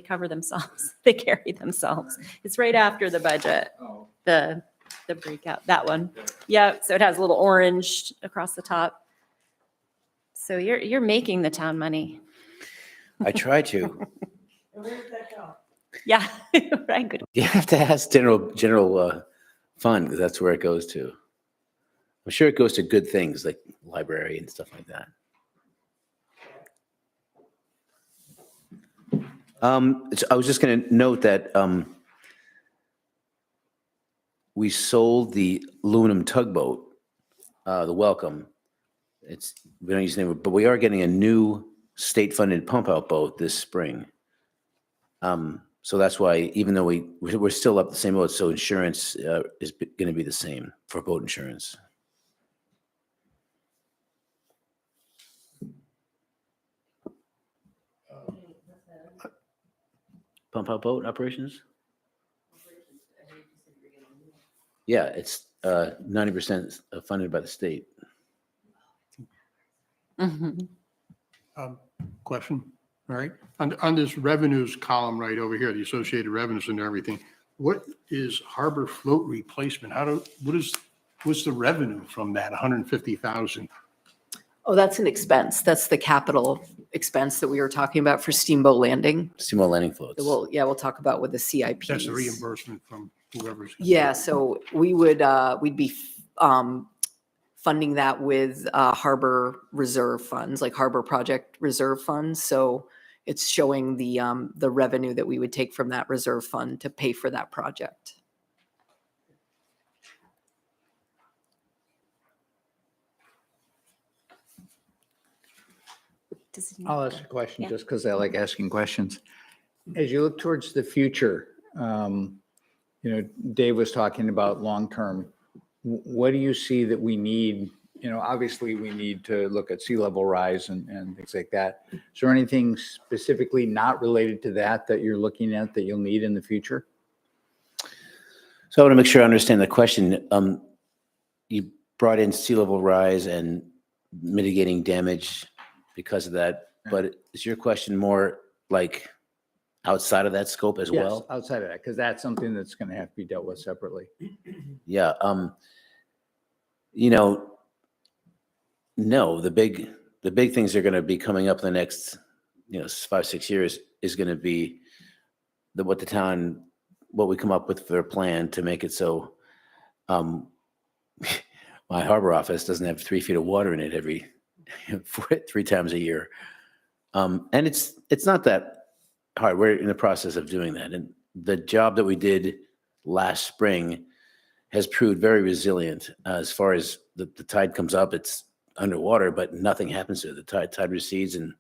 cover themselves, they carry themselves. It's right after the budget, the breakout, that one. Yeah, so it has a little orange across the top. So you're making the town money. I try to. Yeah, right, good. You have to ask general fund, because that's where it goes to. I'm sure it goes to good things like library and stuff like that. I was just going to note that we sold the aluminum tugboat, the Welcome. We don't use the name, but we are getting a new state-funded pump-out boat this spring. So that's why, even though we're still up the same boat, so insurance is going to be the same for boat insurance. Pump-out boat operations? Yeah, it's 90% funded by the state. Question, all right? On this revenues column right over here, the associated revenues and everything, what is harbor float replacement? What's the revenue from that 150,000? Oh, that's an expense. That's the capital expense that we were talking about for Steamboat Landing. Steamboat landing floats. We'll talk about with the CIP. That's the reimbursement from whoever's. Yeah, so we'd be funding that with harbor reserve funds, like harbor project reserve funds. So it's showing the revenue that we would take from that reserve fund to pay for that project. I'll ask a question Yeah. just because I like asking questions. As you look towards the future, Dave was talking about long-term. What do you see that we need? Obviously we need to look at sea level rise and things like that. Is there anything specifically not related to that you're looking at that you'll need in the future? So I want to make sure I understand the question. You brought in sea level rise and mitigating damage because of that, but is your question more like outside of that scope as well? Yes, outside of that, because that's something that's going to have to be dealt with separately. Yeah. No, the big things that are going to be coming up in the next, 5-6 years is going to be what we come up with for a plan to make it so my harbor office doesn't have 3 feet of water in it every 3 times a year. And it's not that hard. We're in the process of doing that. And the job that we did last spring has proved very resilient as far as the tide comes up, it's underwater, but nothing happens to it. The tide recedes and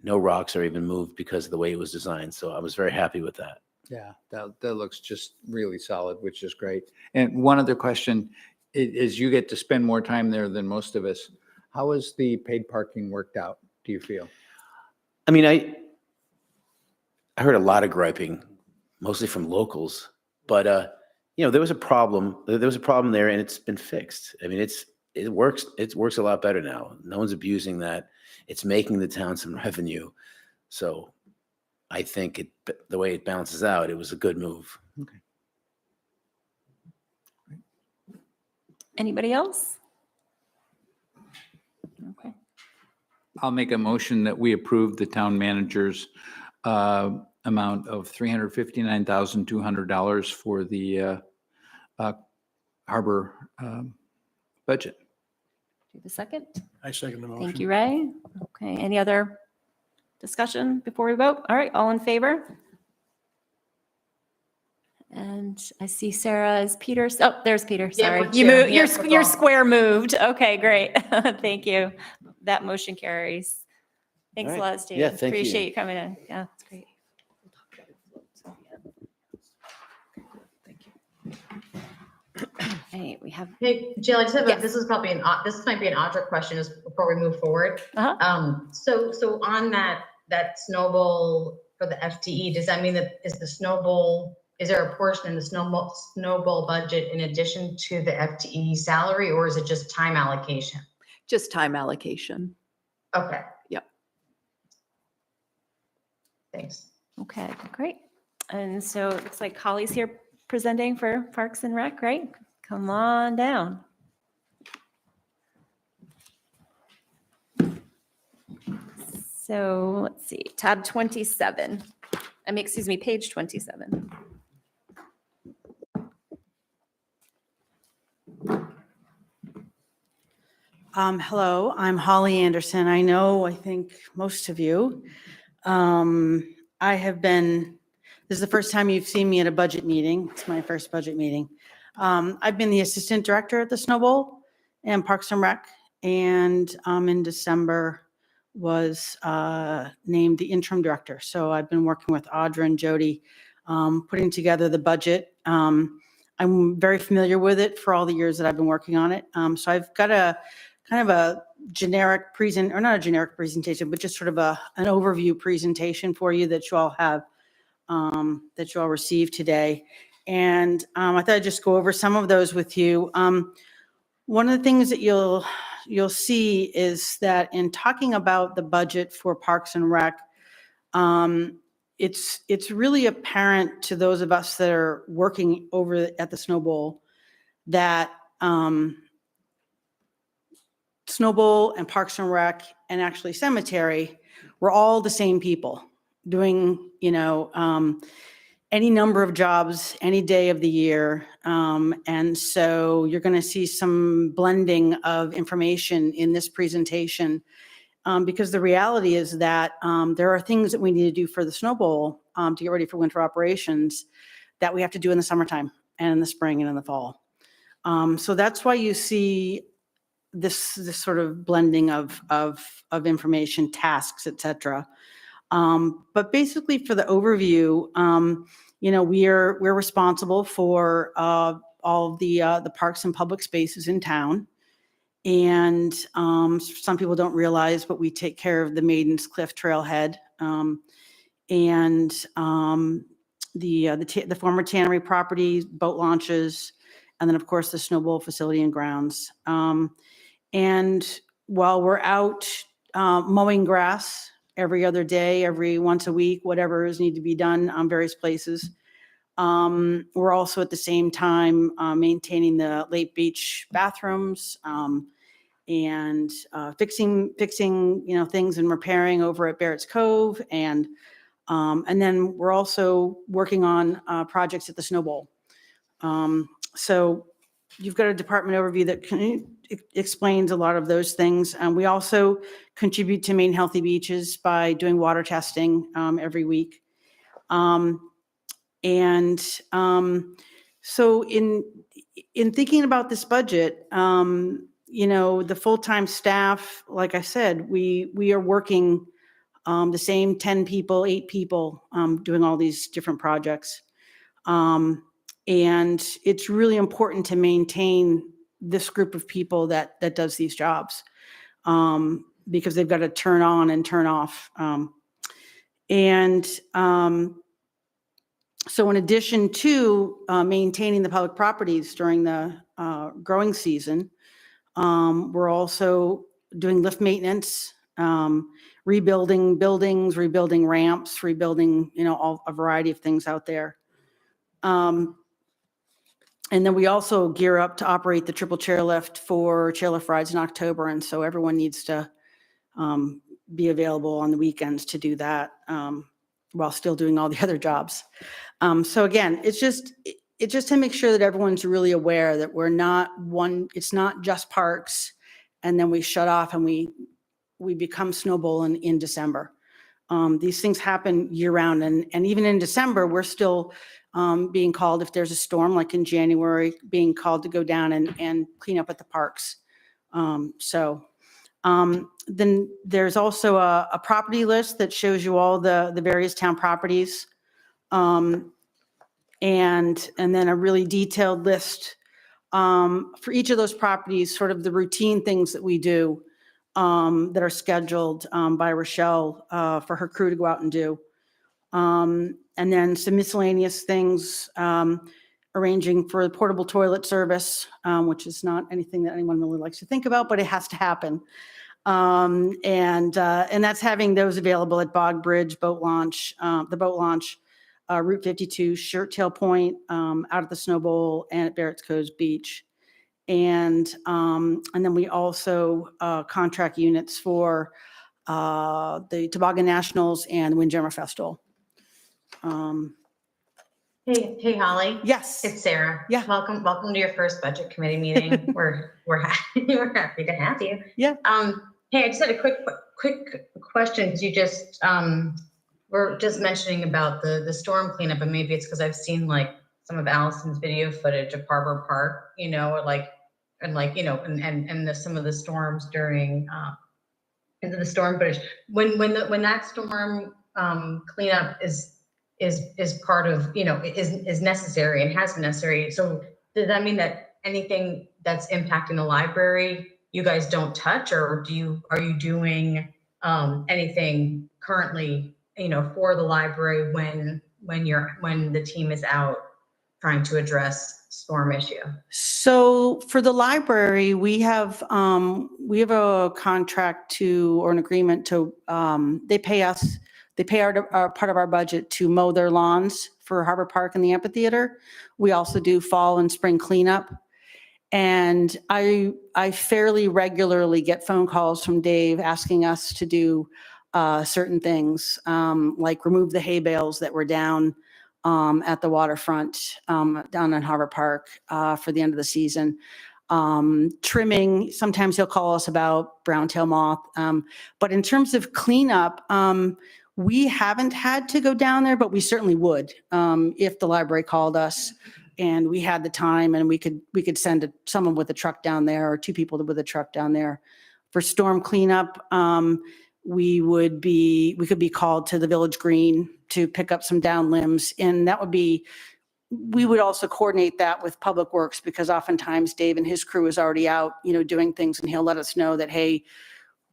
no rocks are even moved because of the way it was designed. So I was very happy with that. Yeah, that looks just really solid, which is great. And one other question is you get to spend more time there than most of us. How has the paid parking worked out, do you feel? I mean, I heard a lot of griping, mostly from locals, but there was a problem. There was a problem there, and it's been fixed. I mean, it works. It works a lot better now. No one's abusing that. It's making the town some revenue. So I think the way it balances out, it was a good move. Okay. Anybody else? Okay. I'll make a motion that we approve the town manager's amount of $359,200 for the harbor budget. Do you have a second? I second the motion. Thank you, Ray. Okay, any other discussion before we vote? All right, all in favor? And I see Sarah is Peter. Oh, there's Peter, Yeah, sorry. we're You two. moved, Yeah, your we're your both. square moved. Okay, great. Thank you. That motion carries. Thanks a All lot, right. Steve. Yeah, thank you. Appreciate you coming in. Yeah, that's great. Hey, we have, Hey, Jill, I just have, Yes. this is probably this might be an Audra question just before we move forward. uh-huh. So on that snowball for the FTE, does that mean that is there a portion in the snowball budget in addition to the FTE salary, or is it just time allocation? Just time allocation. Okay. Yep. Thanks. Okay, great. And so it looks like Holly's here presenting for Parks and Rec, right? Come on down. So let's see, tab 27. Excuse me, page 27. Hello, I'm Holly Anderson. I think most of you. This is the first time you've seen me at a budget meeting. It's my first budget meeting. I've been the assistant director at the Snow Bowl and Parks and Rec, and in December was named the interim director. So I've been working with Audra and Jody, putting together the budget. I'm very familiar with it for all the years that I've been working on it. So I've got a kind of a generic or not a generic presentation, but just sort of an overview presentation for you that you all have, that you all received today. And I thought I'd just go over some of those with you. One of the things that you'll see is that in talking about the budget for Parks and Rec, it's really apparent to those of us that are working over at the Snow Bowl that Snow Bowl and Parks and Rec and actually Cemetery were all the same people doing, any number of jobs any day of the year. And so you're going to see some blending of information in this presentation because the reality is that there are things that we need to do for the Snow Bowl to get ready for winter operations that we have to do in the summertime and in the spring and in the fall. So that's why you see this sort of blending of information, tasks, et cetera. But basically for the overview, we're responsible for all of the parks and public spaces in town. And some people don't realize, but we take care of the Maiden's Cliff Trailhead and the former tannery property, boat launches, and then of course the Snow Bowl facility and grounds. And while we're out mowing grass every other day, once a week, whatever is need to be done on various places, we're also at the same time maintaining the Lake Beach bathrooms and fixing things and repairing over at Barrett's Cove, and then we're also working on projects at the Snow Bowl. So you've got a department overview that explains a lot of those things. We also contribute to Maine Healthy Beaches by doing water testing every week. So in thinking about this budget, the full-time staff, like I said, we are working the same 10 people, 8 people doing all these different projects. And it's really important to maintain this group of people that does these jobs because they've got to turn on and turn off. So in addition to maintaining the public properties during the growing season, we're also doing lift maintenance, rebuilding buildings, rebuilding ramps, rebuilding, a variety of things out there. And then we also gear up to operate the triple chairlift for chairlift rides in October. And so everyone needs to be available on the weekends to do that while still doing all the other jobs. So again, it's just, it's just to make sure that everyone's really aware that we're not it's not just parks and then we shut off and we become snowball in December. These things happen year round, and even in December, we're still being called if there's a storm, like in January, being called to go down and clean up at the parks. Then there's also a property list that shows you all the various town properties. And then a really detailed list for each of those properties, sort of the routine things that we do that are scheduled by Rochelle for her crew to go out and do. And then some miscellaneous things, arranging for the portable toilet service, which is not anything that anyone really likes to think about, but it has to happen. And that's having those available at Bog Bridge, boat launch, the boat launch, Route 52, Shirt Tail Point, out at the Snow Bowl, and at Barrett's Cove Beach. And then we also contract units for the Toboggan Nationals and Windjammer Festival. Hey, Holly. Yes. It's Sarah. Yeah. Welcome to your first budget committee meeting. We're happy to have you. Yeah. Hey, I just had a quick question, because you just were just mentioning about the storm cleanup, and maybe it's because I've seen like some of Allison's video footage of Harbor Park, you know, and some of the storms during into the storm footage. When that storm cleanup is part of, is necessary and has been necessary. So does that mean that anything that's impacting the library, you guys don't touch, or are you doing anything currently, for the library when the team is out trying to address storm issue? So for the library, we have a contract or an agreement to, they pay our part of our budget to mow their lawns for Harbor Park and the amphitheater. We also do fall and spring cleanup. And I fairly regularly get phone calls from Dave asking us to do certain things, like remove the hay bales that were down at the waterfront, down in Harbor Park for the end of the season. Trimming, sometimes he'll call us about brown tail moth. But in terms of cleanup, we haven't had to go down there, but we certainly would if the library called us and we had the time, and we could send someone with a truck down there, or two people with a truck down there. For storm cleanup, we could be called to the Village Green to pick up some down limbs, and we would also coordinate that with Public Works, because oftentimes Dave and his crew is already out, doing things, and he'll let us know that, hey,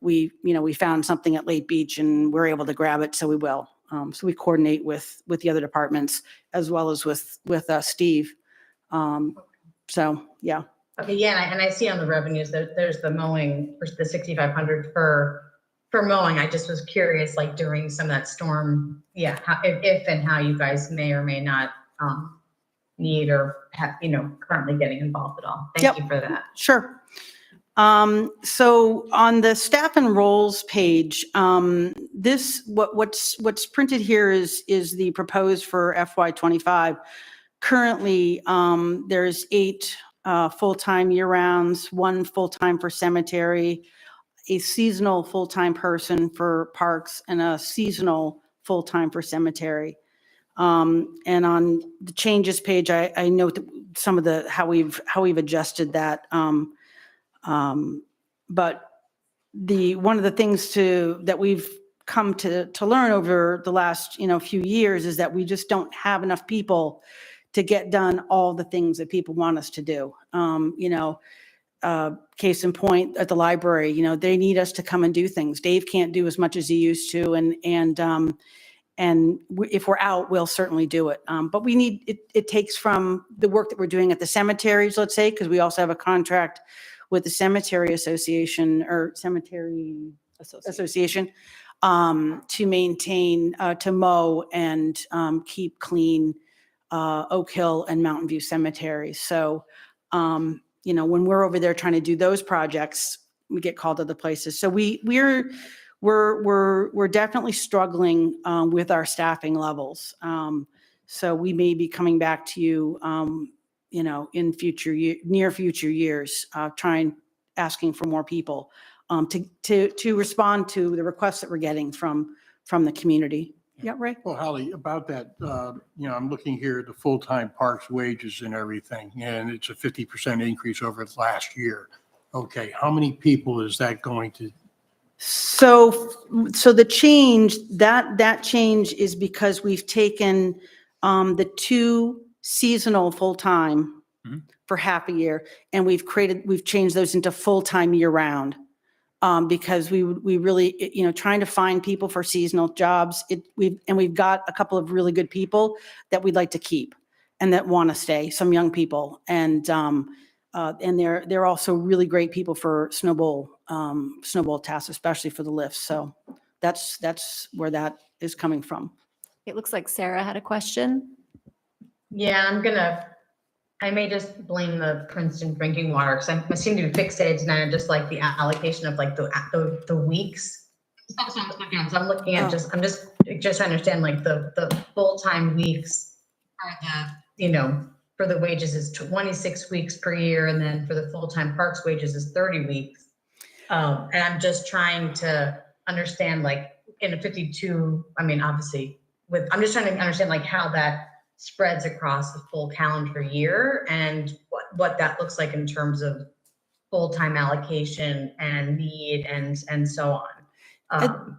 we found something at Lake Beach and we're able to grab it, so we will. So we coordinate with the other departments as well as with Steve. So yeah. Okay, yeah, and I see on the revenues that there's the mowing, the 6,500 for mowing. I just was curious, like during some of that storm, if and how you guys may or may not need or have, currently getting involved at all. Thank you for that. Sure. So on the staff and roles page, what's printed here is the proposed for FY25. Currently, there's 8 full-time year-rounds, 1 full-time for cemetery, a seasonal full-time person for parks, and a seasonal full-time for cemetery. And on the changes page, I note that some of how we've adjusted that. But one of the things that we've come to learn over the last few years is that we just don't have enough people to get done all the things that people want us to do. Case in point, at the library, they need us to come and do things. Dave can't do as much as he used to, and if we're out, we'll certainly do it. But we need it takes from the work that we're doing at the cemeteries, let's say, because we also have a contract with the Cemetery Association or Cemetery Association to maintain, to mow and keep clean Oak Hill and Mountain View cemeteries. So, when we're over there trying to do those projects, we get called to other places. So we're definitely struggling with our staffing levels. So we may be coming back to you, in near future years, asking for more people to respond to the requests that we're getting from the community. Yeah, Ray? Well, Holly, about that, I'm looking here at the full-time parks wages and everything, and it's a 50% increase over last year. Okay, how many people is that going to? So the change, that change is because we've taken the 2 seasonal full-time for half a year, and we've changed those into full-time year-round. Because we really, trying to find people for seasonal jobs, we've got a couple of really good people that we'd like to keep and that want to stay, some young people. And they're also really great people for snowball tasks, especially for the lifts. So that's where that is coming from. It looks like Sarah had a question. Yeah, I may just blame the Princeton drinking water because I seem to be fixated tonight on just like the allocation of like the weeks. That's what I was looking at. So I'm looking at I'm just trying to understand like the full-time weeks are for the wages is 26 weeks per year, and then for the full-time parks wages is 30 weeks. And I'm just trying to understand like in a 52, I mean, obviously I'm just trying to understand like how that spreads across the full calendar year and what that looks like in terms of full-time allocation and need and so on.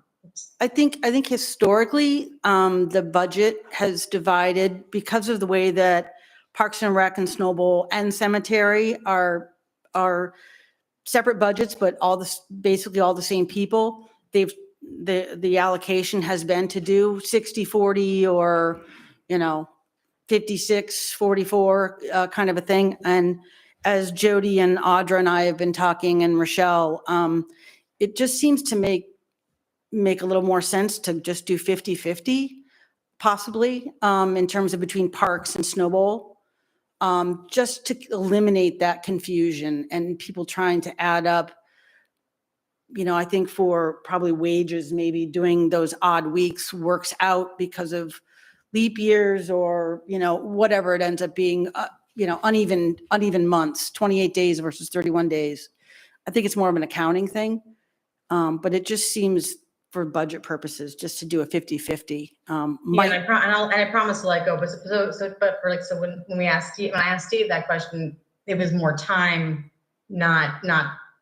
I think historically, the budget has divided because of the way that Parks and Rec and Snowball and Cemetery are separate budgets, but basically all the same people. The allocation has been to do 60-40 or 56-44 kind of a thing. And as Jody and Audra and I have been talking, and Rochelle, it just seems to make a little more sense to just do 50-50, possibly, in terms of between parks and Snowball, just to eliminate that confusion and people trying to add up. I think for probably wages, maybe doing those odd weeks works out because of leap years or, whatever it ends up being, uneven months, 28 days versus 31 days. I think it's more of an accounting thing. But it just seems for budget purposes, just to do a 50-50. And I promise to let go, but when I asked Steve that question, it was more time, not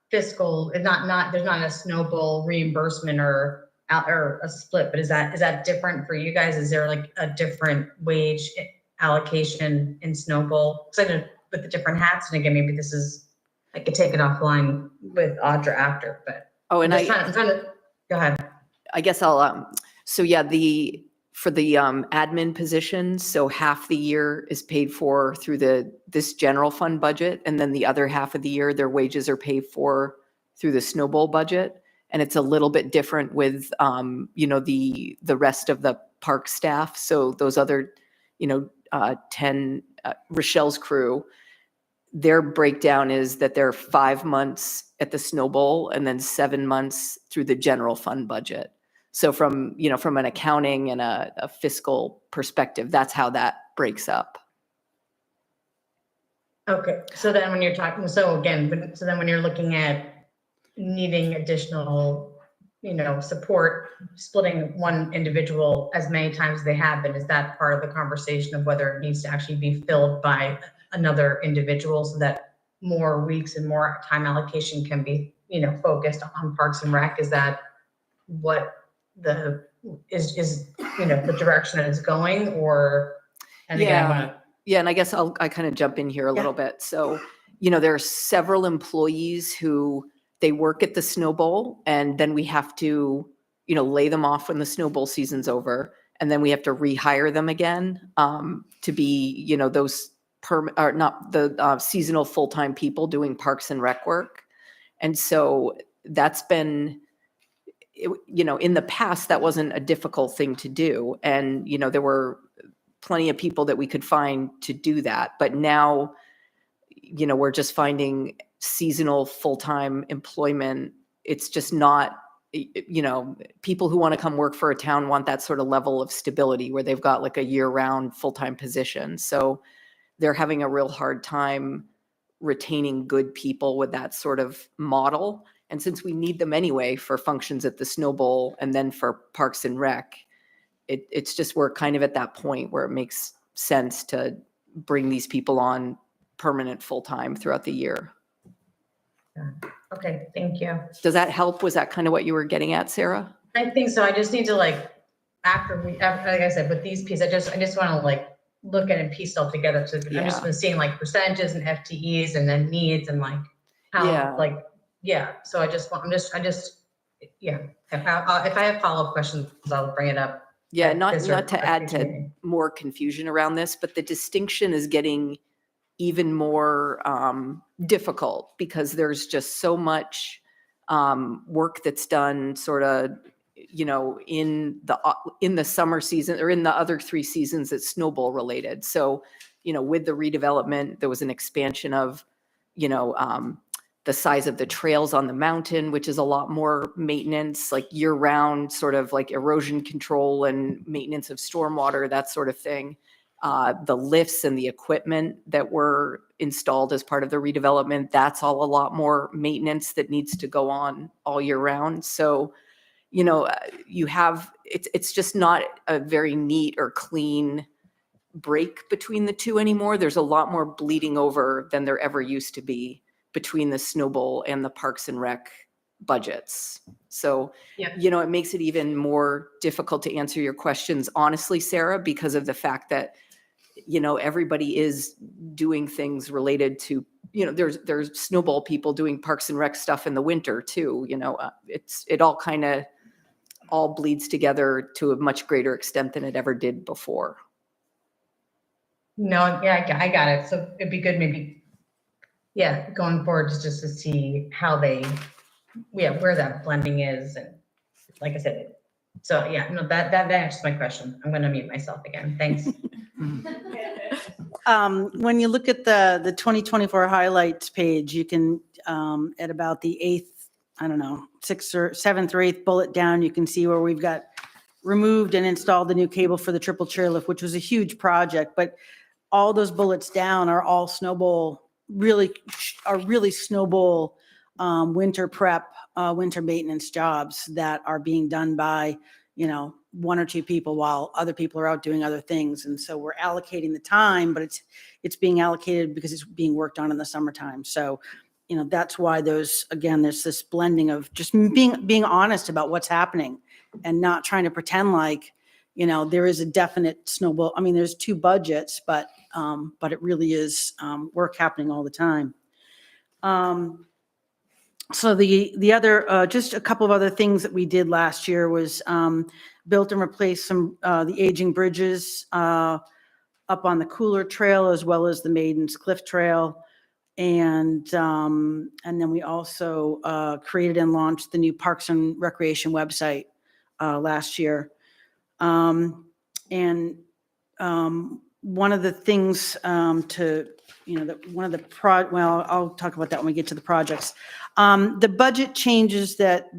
fiscal, there's not a Snowball reimbursement or a split, but is that different for you guys? Is there like a different wage allocation in Snowball? Because with the different hats, and again, maybe this is, I could take it offline with Audra after, but I'm trying to go ahead. I guess I'll, for the admin positions, so half the year is paid for through this general fund budget, and then the other half of the year, their wages are paid for through the Snowball budget. And it's a little bit different with, the rest of the park staff. So those other, 10, Rochelle's crew, their breakdown is that they're 5 months at the Snowball and then 7 months through the general fund budget. So from an accounting and a fiscal perspective, that's how that breaks up. Okay. So then when you're talking, when you're looking at needing additional, support, splitting one individual as many times as they have been, is that part of the conversation of whether it needs to actually be filled by another individual so that more weeks and more time allocation can be, focused on Parks and Rec? Is that what the direction that it's going, or? And again, and I guess I kind of jump in here a little bit. So, there are several employees who they work at the Snowball, and then we have to, lay them off when the Snowball season's over, and then we have to rehire them again to be, those seasonal full-time people doing Parks and Rec work. And so that's been, in the past, that wasn't a difficult thing to do. And, there were plenty of people that we could find to do that. But now, we're just finding seasonal full-time employment. It's just not you know, people who want to come work for a town want that sort of level of stability where they've got like a year-round full-time position. So they're having a real hard time retaining good people with that sort of model. And since we need them anyway for functions at the Snow Bowl and then for Parks and Rec, it's just we're kind of at that point where it makes sense to bring these people on permanent full-time throughout the year. Okay, thank you. Does that help? Was that kind of what you were getting at, Sarah? I think so. I just need to like, after like I said, with these pieces, I just want to like look at and piece it all together. So I've just been seeing like percentages and FTEs and then needs and like how, So yeah. If I have follow-up questions, I'll bring it up. Yeah, not to add to more confusion around this, but the distinction is getting even more difficult because there's just so much work that's done sort of, you know, in the summer season or in the other 3 seasons that's Snow Bowl related. So, you know, with the redevelopment, there was an expansion of, you know, the size of the trails on the mountain, which is a lot more maintenance, like year round, sort of like erosion control and maintenance of stormwater, that sort of thing. The lifts and the equipment that were installed as part of the redevelopment, that's all a lot more maintenance that needs to go on all year round. So, you know, you have, it's just not a very neat or clean break between the two anymore. There's a lot more bleeding over than there ever used to be between the Snow Bowl and the Parks and Rec budgets. So, you know, it makes it even more difficult to answer your questions, honestly, Sarah, because of the fact that, you know, everybody is doing things related to, you know, there's Snow Bowl people doing Parks and Rec stuff in the winter too. You know, it all kind of all bleeds together to a much greater extent than it ever did before. No, yeah, I got it. So it'd be good maybe, going forward just to see how they, where that blending is. And like I said, so that answers my question. I'm going to mute myself again. Thanks. When you look at the 2024 highlights page, you can, at about the 6th or 7th or 8th bullet down, you can see where we've got removed and installed the new cable for the triple chairlift, which was a huge project, but all those bullets down are all Snow Bowl, really Snow Bowl winter prep, winter maintenance jobs that are being done by, you know, 1 or 2 people while other people are out doing other things. And so we're allocating the time, but it's being allocated because it's being worked on in the summertime. So, you know, that's why there's this blending of just being honest about what's happening and not trying to pretend like, you know, there is a definite Snow Bowl. I mean, there's 2 budgets, but it really is work happening all the time. So the other, just a couple of other things that we did last year was built and replaced some the aging bridges up on the Cooler Trail as well as the Maiden's Cliff Trail. And then we also created and launched the new Parks and Recreation website last year. One of the things I'll talk about that when we get to the projects. The budget changes that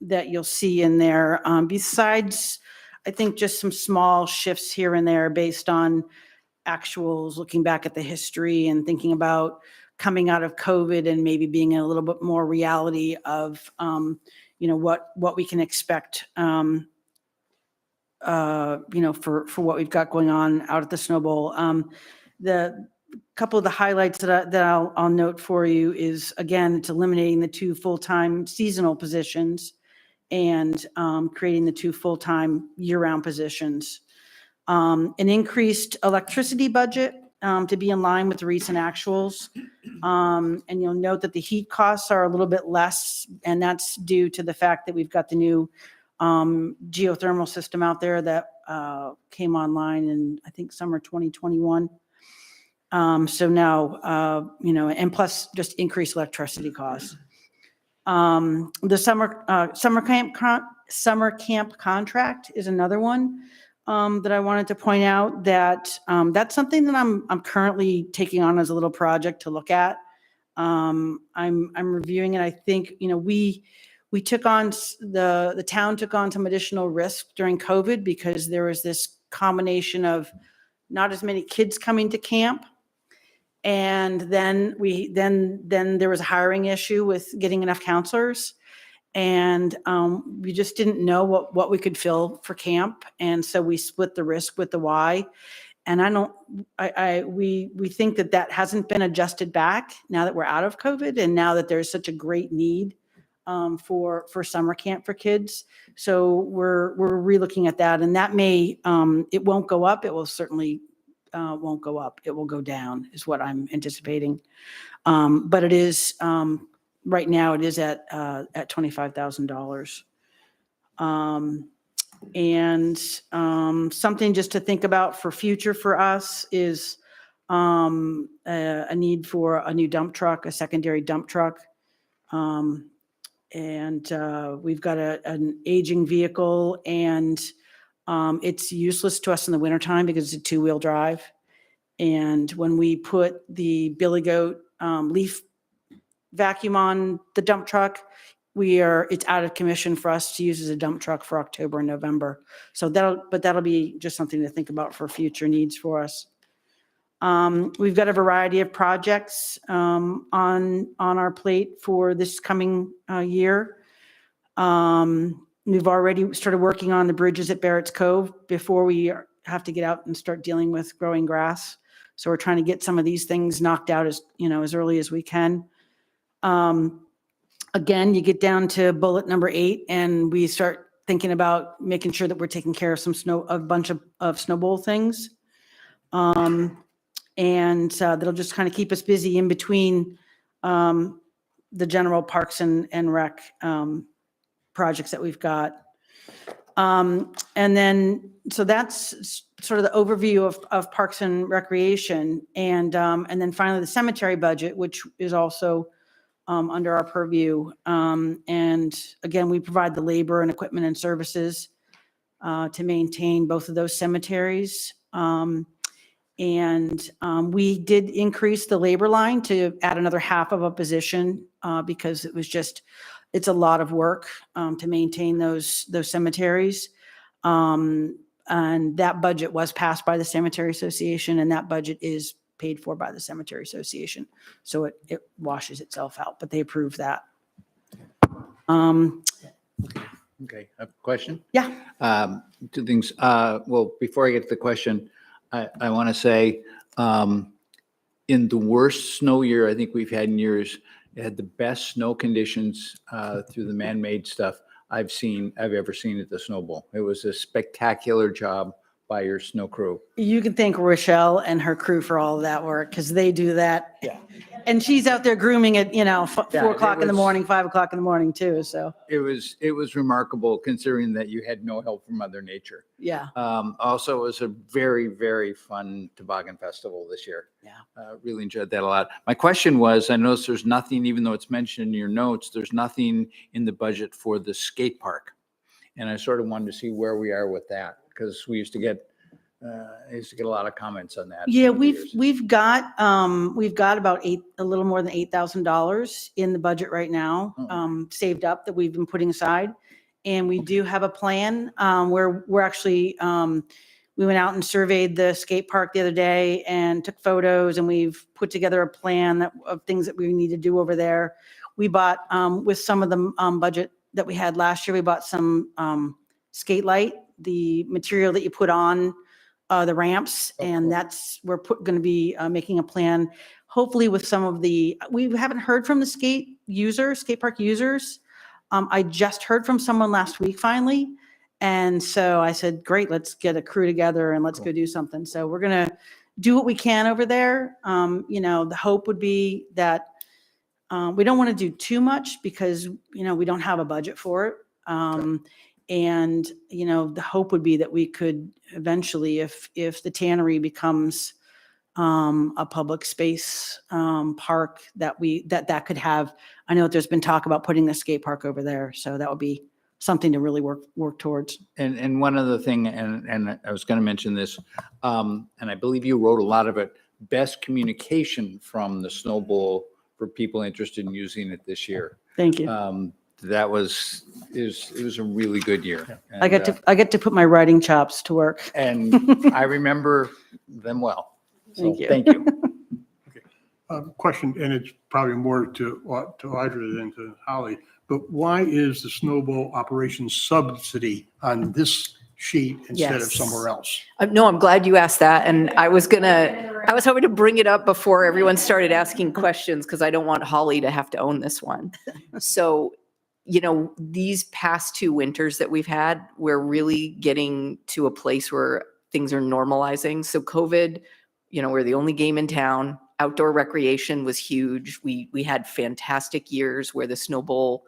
you'll see in there, besides, I think, just some small shifts here and there based on actuals, looking back at the history and thinking about coming out of COVID and maybe being in a little bit more reality of, what we can expect, for what we've got going on out at the Snow Bowl. The couple of the highlights that I'll note for you is, again, it's eliminating the 2 full-time seasonal positions and creating the 2 full-time year-round positions. An increased electricity budget to be in line with the recent actuals. And you'll note that the heat costs are a little bit less, and that's due to the fact that we've got the new geothermal system out there that came online in, I think, summer 2021. So now, and plus just increased electricity costs. The summer camp contract is another one that I wanted to point out that that's something that I'm currently taking on as a little project to look at. I'm reviewing it. I think, we we took on, the town took on some additional risk during COVID because there was this combination of not as many kids coming to camp. And then then there was a hiring issue with getting enough counselors. And we just didn't know what we could fill for camp. And so we split the risk with the Y. And we think that hasn't been adjusted back now that we're out of COVID and now that there's such a great need for summer camp for kids. So we're relooking at that, and that may, it won't go up. It will certainly won't go up. It will go down is what I'm anticipating. But it is, right now it is at $25,000. And something just to think about for future for us is a need for a new dump truck, a secondary dump truck. And we've got an aging vehicle, and it's useless to us in the wintertime because it's a two-wheel drive. And when we put the Billy Goat leaf vacuum on the dump truck, it's out of commission for us to use as a dump truck for October and November. So that'll be just something to think about for future needs for us. We've got a variety of projects on our plate for this coming year. We've already started working on the bridges at Barrett's Cove before we have to get out and start dealing with growing grass. So we're trying to get some of these things knocked out as early as we can. Again, you get down to bullet number 8 and we start thinking about making sure that we're taking care of a bunch of snowball things. And that'll just kind of keep us busy in between the general parks and rec projects that we've got. And then, so that's sort of the overview of Parks and Recreation. And then finally the cemetery budget, which is also under our purview. And again, we provide the labor and equipment and services to maintain both of those cemeteries. And we did increase the labor line to add another half of a position because it's a lot of work to maintain those cemeteries. And that budget was passed by the Cemetery Association, and that budget is paid for by the Cemetery Association. So it washes itself out, but they approved that. Okay, a question? Yeah. 2 things. Well, before I get to the question, I want to say, in the worst snow year I think we've had in years, it had the best snow conditions through the man-made stuff I've ever seen at the Snow Bowl. It was a spectacular job by your snow crew. You can thank Rochelle and her crew for all of that work because they do that. Yeah. And she's out there grooming at 4 o'clock in the morning, 5 o'clock in the morning too. So it was remarkable considering that you had no help from Mother Nature. Yeah. Also, it was a very, very fun toboggan festival this year. Yeah. Really enjoyed that a lot. My question was, I noticed there's nothing, even though it's mentioned in your notes, there's nothing in the budget for the skate park. And I sort of wanted to see where we are with that because we used to get a lot of comments on that. Yeah, we've got about a little more than $8,000 in the budget right now, saved up that we've been putting aside. And we do have a plan where we're actually, we went out and surveyed the skate park the other day and took photos, and we've put together a plan of things that we need to do over there. We bought, with some of the budget that we had last year, we bought some skate light, the material that you put on the ramps, and we're going to be making a plan, hopefully with some of we haven't heard from the skate park users. I just heard from someone last week finally. And so I said, great, let's get a crew together and let's go do something. So we're going to do what we can over there. The hope would be that we don't want to do too much because, we don't have a budget for it. And, the hope would be that we could eventually, if the tannery becomes a public space park, that could have, I know that there's been talk about putting the skate park over there. So that would be something to really work towards. And one other thing, and I was going to mention this, and I believe you wrote a lot of it, best communication from the Snow Bowl for people interested in using it this year. Thank you. that was, it was a really good year. I get to put my writing chops to work. And I remember them well. So Thank you. thank you. Question, and it's probably more to Audra than to Holly, but why is the snowball operation subsidy on this sheet instead of Yes. somewhere else? No, I'm glad you asked that. And I was hoping to bring it up before everyone started asking questions because I don't want Holly to have to own this one. So, these past 2 winters that we've had, we're really getting to a place where things are normalizing. So COVID, we're the only game in town. Outdoor recreation was huge. We had fantastic years where the Snow Bowl,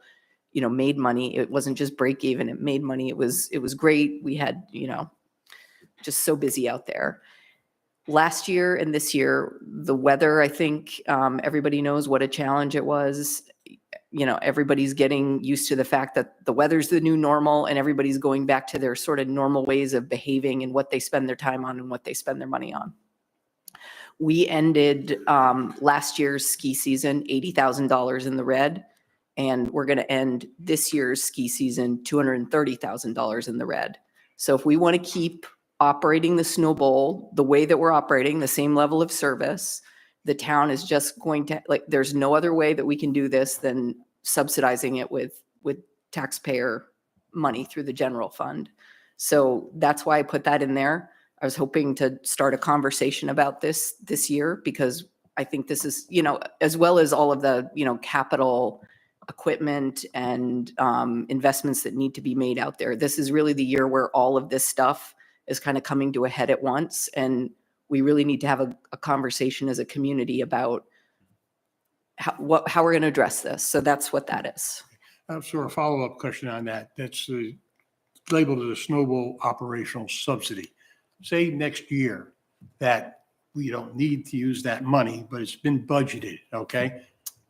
made money. It wasn't just break even, it made money. It was great. We had, just so busy out there. Last year and this year, the weather, I think everybody knows what a challenge it was. Everybody's getting used to the fact that the weather's the new normal and everybody's going back to their sort of normal ways of behaving and what they spend their time on and what they spend their money on. We ended last year's ski season $80,000 in the red, and we're going to end this year's ski season $230,000 in the red. So if we want to keep operating the Snow Bowl the way that we're operating, the same level of service, the town is just going to, there's no other way that we can do this than subsidizing it with taxpayer money through the general fund. So that's why I put that in there. I was hoping to start a conversation about this year because I think this is, as well as all of the, capital equipment and investments that need to be made out there. This is really the year where all of this stuff is kind of coming to a head at once. And we really need to have a conversation as a community about how we're going to address this. So that's what that is. So a follow-up question on that. That's labeled as a snowball operational subsidy. Say next year that we don't need to use that money, but it's been budgeted, okay?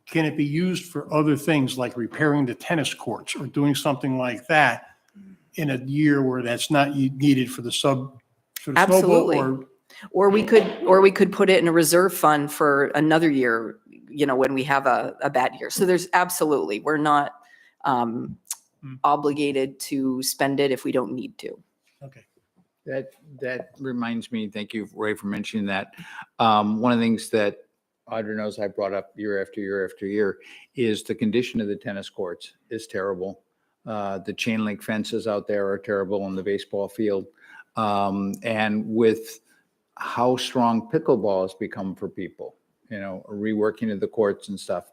Can it be used for other things like repairing the tennis courts or doing something like that in a year where that's not needed for the snowball? Absolutely. Or we could put it in a reserve fund for another year, when we have a bad year. So there's absolutely, we're not obligated to spend it if we don't need to. Okay. That reminds me, thank you, Ray, for mentioning that. One of the things that Audra knows I brought up year after year after year is the condition of the tennis courts is terrible. The chain link fences out there are terrible on the baseball field. And with how strong pickleball has become for people, reworking of the courts and stuff,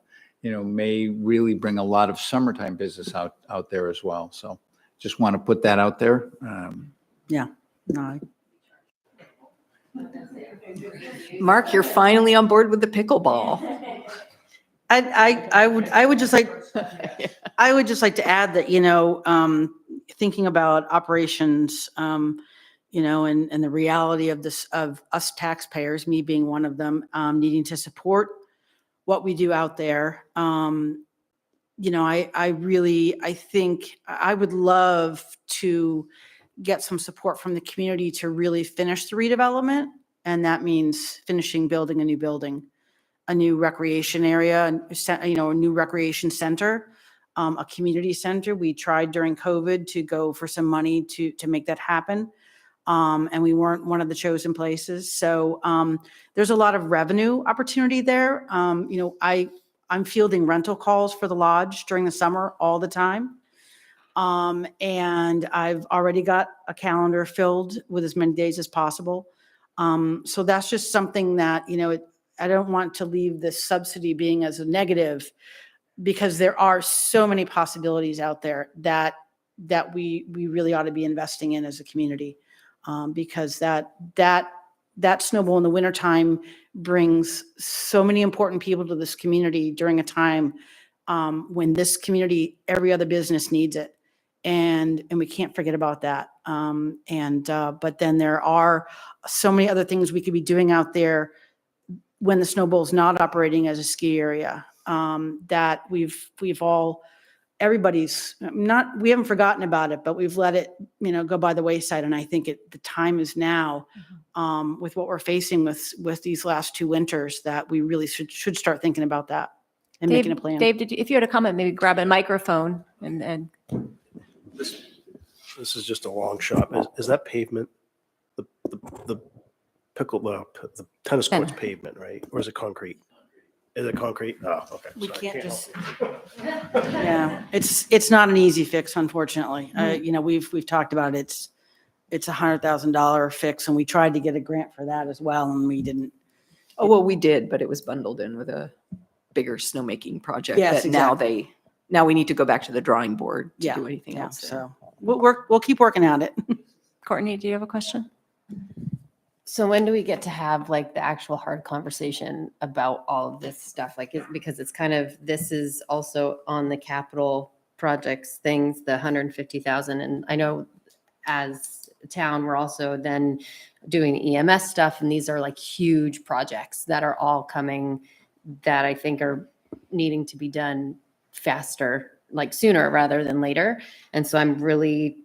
may really bring a lot of summertime business out there as well. So just want to put that out there. Yeah. No. Mark, you're finally on board with the pickleball. I would just like to add that, thinking about operations, and the reality of this, of us taxpayers, me being one of them, needing to support what we do out there. I think I would love to get some support from the community to really finish the redevelopment. And that means finishing building a new building, a new recreation area, a new recreation center, a community center. We tried during COVID to go for some money to make that happen. And we weren't one of the chosen places. So there's a lot of revenue opportunity there. I'm fielding rental calls for the lodge during the summer all the time. And I've already got a calendar filled with as many days as possible. So that's just something that, I don't want to leave this subsidy being as a negative, because there are so many possibilities out there that we really ought to be investing in as a community. Because that snowball in the wintertime brings so many important people to this community during a time when this community, every other business needs it. And we can't forget about that. But then there are so many other things we could be doing out there when the snowball's not operating as a ski area, that we haven't forgotten about it, but we've let it, go by the wayside. And I think the time is now, with what we're facing with these last 2 winters, that we really should start thinking about that and making a plan. Dave, if you had a comment, maybe grab a microphone And This is just a long shot. Is that pavement, the the tennis court's pavement, right? Or is it concrete? Is it concrete? Oh, okay. We Sorry, can't help. just, yeah, it's not an easy fix, unfortunately. You know, we've talked about it. It's $100,000 fix, and we tried to get a grant for that as well, and we didn't. Oh, well, we did, but it was bundled in with a bigger snowmaking project. Yes, that now exactly. now we need to go back to the drawing board to Yeah, do anything yeah, else there. so we'll keep working at it. Courtney, do you have a question? So when do we get to have like the actual hard conversation about all of this stuff? Like, because it's kind of, this is also on the capital projects things, the 150,000. And I know as a town, we're also then doing EMS stuff. And these are like huge projects that are all coming that I think are needing to be done faster, like sooner rather than later. And so I'm really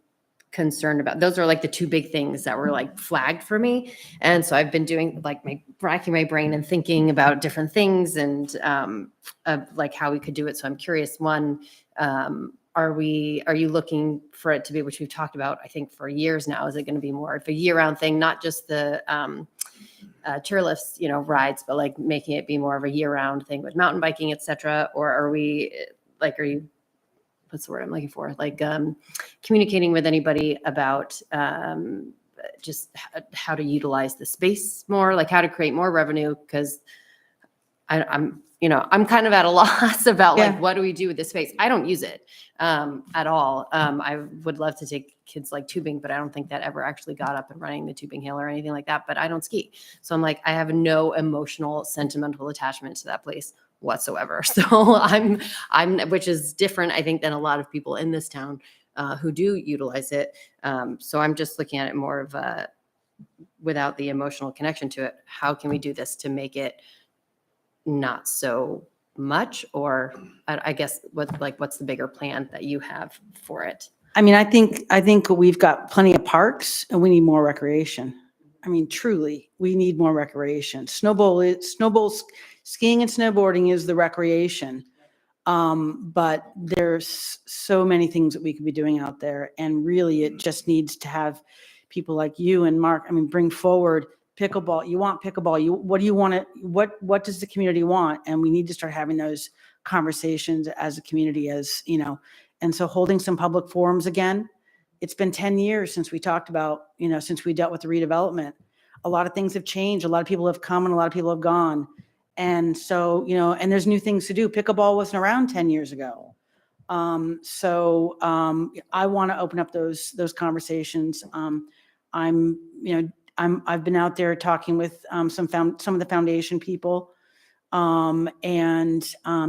concerned about, those are like the two big things that were like flagged for me. And so I've been doing like racking my brain and thinking about different things and like how we could do it. So I'm curious, one, are you looking for it to be, which we've talked about, I think for years now, is it going to be more of a year-round thing, not just the chairlifts, you know, rides, but like making it be more of a year-round thing with mountain biking, et cetera? Or are you, what's the word I'm looking for? Like communicating with anybody about just how to utilize the space more, like how to create more revenue? Because I'm kind of at a loss about like, what do we do with this space? I don't use it at all. I would love to take kids like tubing, but I don't think that ever actually got up and running the tubing hill or anything like that. But I don't ski. So I'm like, I have no emotional, sentimental attachment to that place whatsoever. So I'm, which is different, I think, than a lot of people in this town who do utilize it. So I'm just looking at it more of without the emotional connection to it. How can we do this to make it not so much? Or I guess what's the bigger plan that you have for it? I mean, I think we've got plenty of parks and we need more recreation. I mean, truly, we need more recreation. Snowball skiing and snowboarding is the recreation. But there's so many things that we could be doing out there. And really, it just needs to have people like you and Mark, I mean, bring forward pickleball. You want pickleball. What do you want to, what does the community want? And we need to start having those conversations as a community, as, you know, and so holding some public forums again. It's been 10 years since we talked about, you know, since we dealt with the redevelopment. A lot of things have changed. A lot of people have come and a lot of people have gone. And so, you know, and there's new things to do. Pickleball wasn't around 10 years ago. I want to open up those conversations. I've been out there talking with some of the foundation people and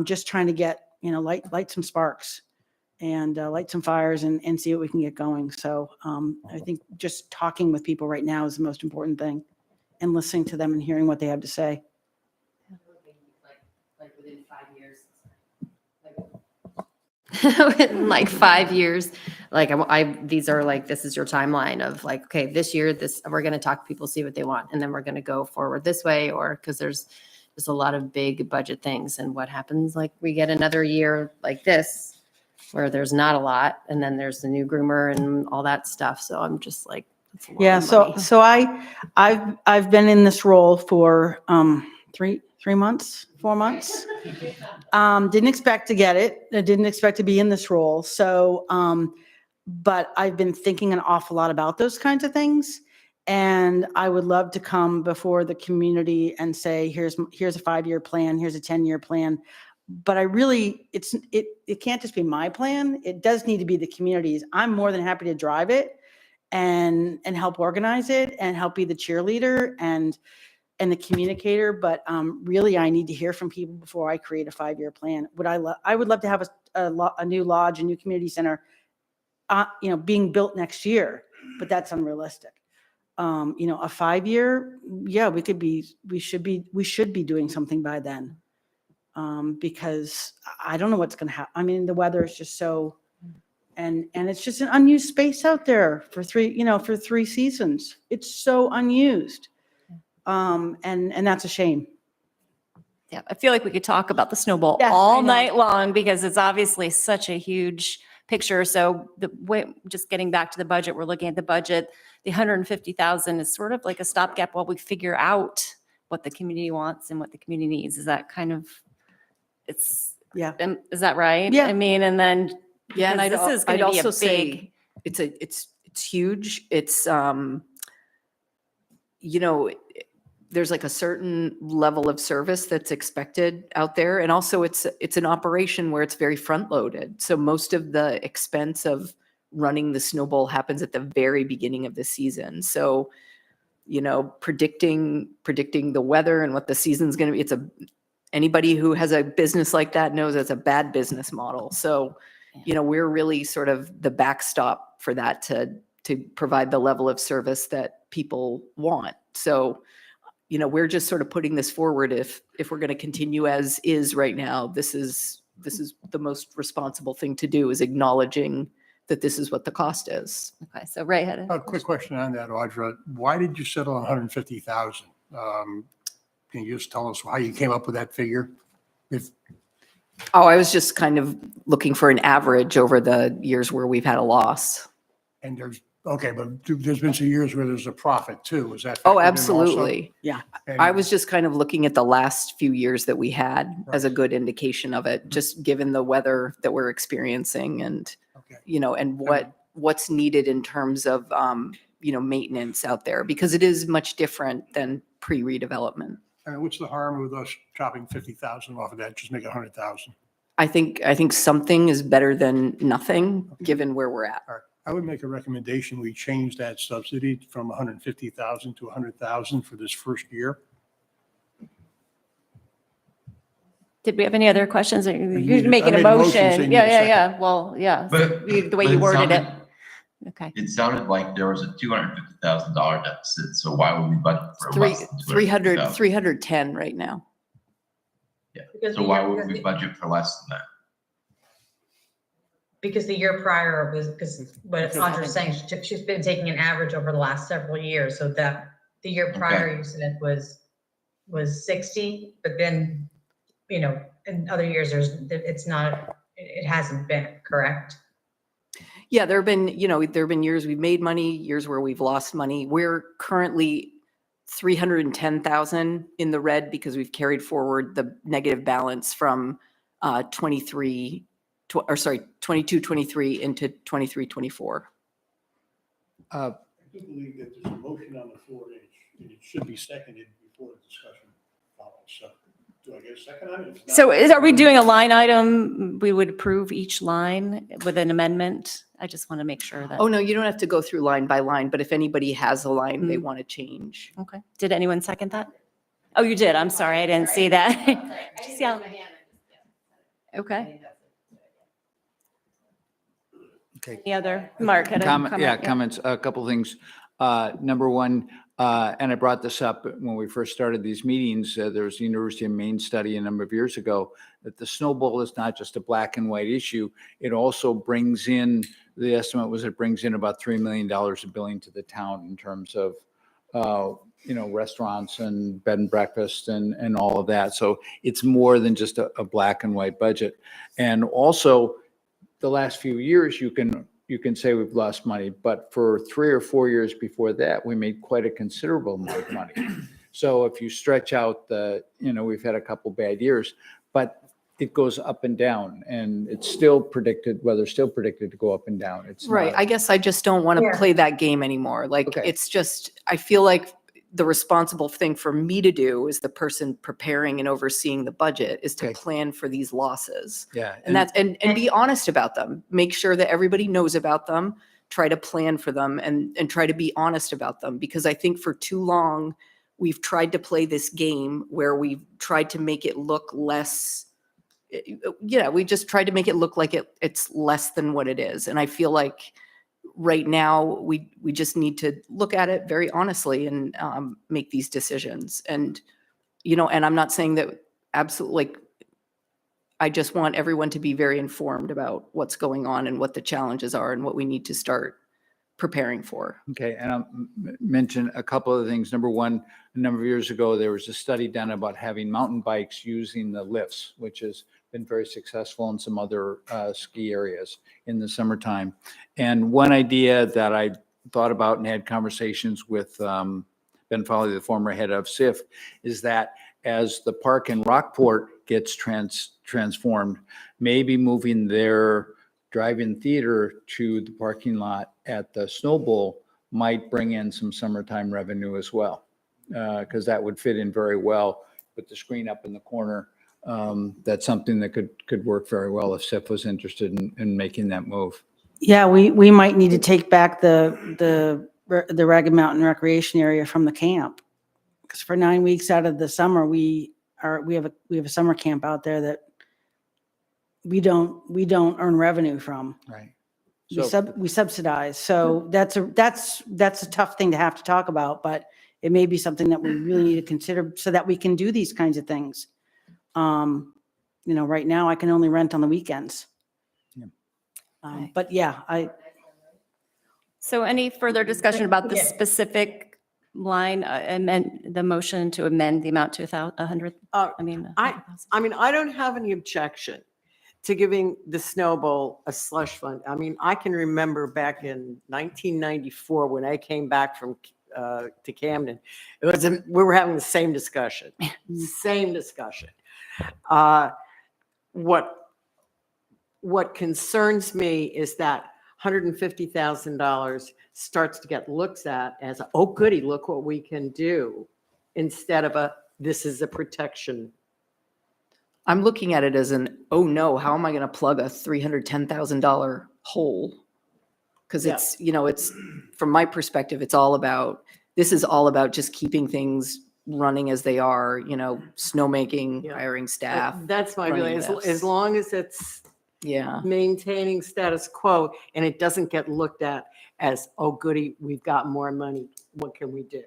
just trying to get, you know, light some sparks and light some fires and see what we can get going. So I think just talking with people right now is the most important thing, and listening to them and hearing what they have to say. Like within 5 years, in like 5 years, like these are like, this is your timeline of like, okay, this year, we're going to talk to people, see what they want. And then we're going to go forward this way, or because there's a lot of big budget things. And what happens, like we get another year like this, where there's not a lot. And then there's the new groomer and all that stuff. So I'm just like, that's a lot Yeah. of So money. I've been in this role for 4 months. Didn't expect to get it. I didn't expect to be in this role. So, but I've been thinking an awful lot about those kinds of things. And I would love to come before the community and say, here's a 5-year plan, here's a 10-year plan. But I really, it can't just be my plan. It does need to be the community's. I'm more than happy to drive it and help organize it and help be the cheerleader and the communicator. But really, I need to hear from people before I create a 5-year plan. I would love to have a new lodge, a new community center, being built next year, but that's unrealistic. A 5-year, yeah, we should be doing something by then. Because I don't know what's going to happen. I mean, the weather is just so, and it's just an unused space out there for 3 seasons. It's so unused. And that's a shame. Yeah, I feel like we could talk about the snowball Yes, I all know. night long because it's obviously such a huge picture. So the way, just getting back to the budget, we're looking at the budget. The 150,000 is sort of like a stopgap while we figure out what the community wants and what the community needs. Is that kind of, it's, Yeah. is that right? Yeah. I mean, and then, Yeah, and because I'd, this is I'd going to be also a big, say it's huge. It's, you know, there's like a certain level of service that's expected out there. And also it's an operation where it's very front loaded. So most of the expense of running the snowball happens at the very beginning of the season. So, you know, predicting the weather and what the season's going to be, anybody who has a business like that knows it's a bad business model. So, you know, we're really sort of the backstop for that to provide the level of service that people want. So, you know, we're just sort of putting this forward. If we're going to continue as is right now, this is the most responsible thing to do, is acknowledging that this is what the cost is. okay, so Ray had A quick question on that, Audra. Why did you settle on 150,000? Can you just tell us how you came up with that figure? Oh, I was just kind of looking for an average over the years where we've had a loss. And there's been some years where there's a profit too. Is that? Oh, factored in also? absolutely. Yeah. And- I was just kind of looking at the last few years that we had as a good indication of it, just given the weather that we're experiencing and, Okay. you know, and what's needed in terms of, you know, maintenance out there, because it is much different than pre-redevelopment. What's the harm with us chopping 50,000 off of that? Just make it 100,000. I think something is better than nothing, given where we're at. All right. I would make a recommendation. We change that subsidy from 150,000 to 100,000 for this first year. Did we have any other questions? You're need- making I a made a motion, so you motion. need Yeah, a yeah, second. yeah. Well, yeah, But- the way but you it worded it. sounded- Okay. It sounded like there was a $250,000 deficit, so why would we budget for less than 250,000? 310 right now. Yeah, Because so the why year- would we budget for less than that? Because the year prior was, because what Audra's saying, she's been taking an average over the last several years, so that the year prior, you said was 60, but then, you know, in other years, it hasn't been, correct? Yeah, there have been years we've made money, years where we've lost money. We're currently 310,000 in the red because we've carried forward the negative balance from 22, 23 into 23, 24. I do believe that there's a motion on the floor and it should be seconded before the discussion follows. So do I get a second on it? If not- So are we doing a line item? We would approve each line with an amendment? I just want to make sure that. Oh, no, you don't have to go through line by line, but if anybody has a line they Mm. want to change. Okay. Did anyone second that? Oh, you did. I'm sorry. I didn't see that. Yeah. Okay. Okay. Any other? Mark had a comment. Yeah, comments, a couple things. Number one, and I brought this up when we first started these meetings, there was the University of Maine study a number of years ago, that the snowball is not just a black and white issue. It also brings in, the estimate was it brings in about $3 million of billing to the town in terms of, you know, restaurants and bed and breakfast and all of that. So it's more than just a black and white budget. And also, the last few years, you can say we've lost money, but for 3 or 4 years before that, we made quite a considerable amount of money. So if you stretch out we've had a couple bad years, but it goes up and down, and it's still predicted to go up and down. It's Right. not- I guess I just don't want to Yeah. play that game anymore. Like, Okay. it's just, I feel like the responsible thing for me to do as the person preparing and overseeing the budget is to Okay. plan for these losses. Yeah. And that's, and be honest about them. Make sure that everybody knows about them, try to plan for them and try to be honest about them. Because I think for too long, we've tried to play this game where we've tried to make it look less, we just tried to make it look like it's less than what it is. And I feel like right now we just need to look at it very honestly and make these decisions. And, and I'm not saying that absolutely, like, I just want everyone to be very informed about what's going on and what the challenges are and what we need to start preparing for. Okay, and I'll mention a couple of things. Number one, a number of years ago, there was a study done about having mountain bikes using the lifts, which is been very successful in some other ski areas in the summertime. And one idea that I thought about and had conversations with Ben Foley, the former head of SIF, is that as the park in Rockport gets transformed, maybe moving their drive-in theater to the parking lot at the Snow Bowl might bring in some summertime revenue as well. Because that would fit in very well with the screen up in the corner. That's something that could work very well if SIF was interested in making that move. Yeah, we might need to take back the Ragged Mountain Recreation Area from the camp. Because for 9 weeks out of the summer, we have a summer camp out there that we don't earn revenue from. Right. We subsidize. So that's a tough thing to have to talk about, but it may be something that we really need to consider so that we can do these kinds of things. Right now I can only rent on the weekends. Yeah. But yeah, So any further discussion about the specific line, the motion to amend the amount to 100? I mean, I don't have any objection to giving the Snow Bowl a slush fund. I mean, I can remember back in 1994 when I came back from to Camden, we were having the same discussion. What concerns me is that $150,000 starts to get looked at as, oh goody, look what we can do, instead of this is a protection. I'm looking at it as oh no, how am I going to plug a $310,000 hole? Because it's from my perspective, this is all about just keeping things running as they are, snowmaking, hiring staff. That's my running feeling. this. As long as it's maintaining status quo and it doesn't get looked at as, oh goody, we've got more money, what can we do?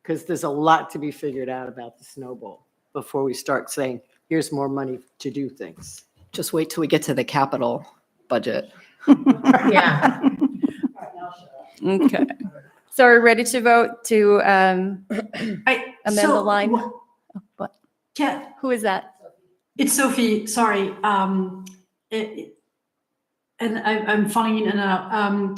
Because there's a lot to be figured out about the Snow Bowl before we start saying, here's more money to do things. Just wait till we get to the capital budget. Yeah. Okay. So are we ready to vote to amend the line? What? Who is that? It's Sophie, sorry. And I'm falling in and out.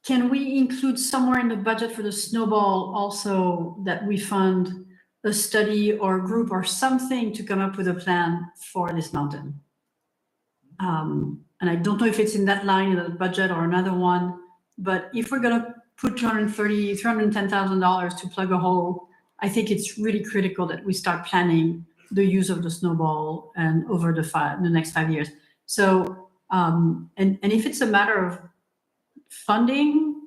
Can we include somewhere in the budget for the snowball also that we fund a study or group or something to come up with a plan for this mountain? And I don't know if it's in that line in the budget or another one, but if we're gonna put $310,000 to plug a hole, I think it's really critical that we start planning the use of the snowball and over the next 5 years. So, and if it's a matter of funding,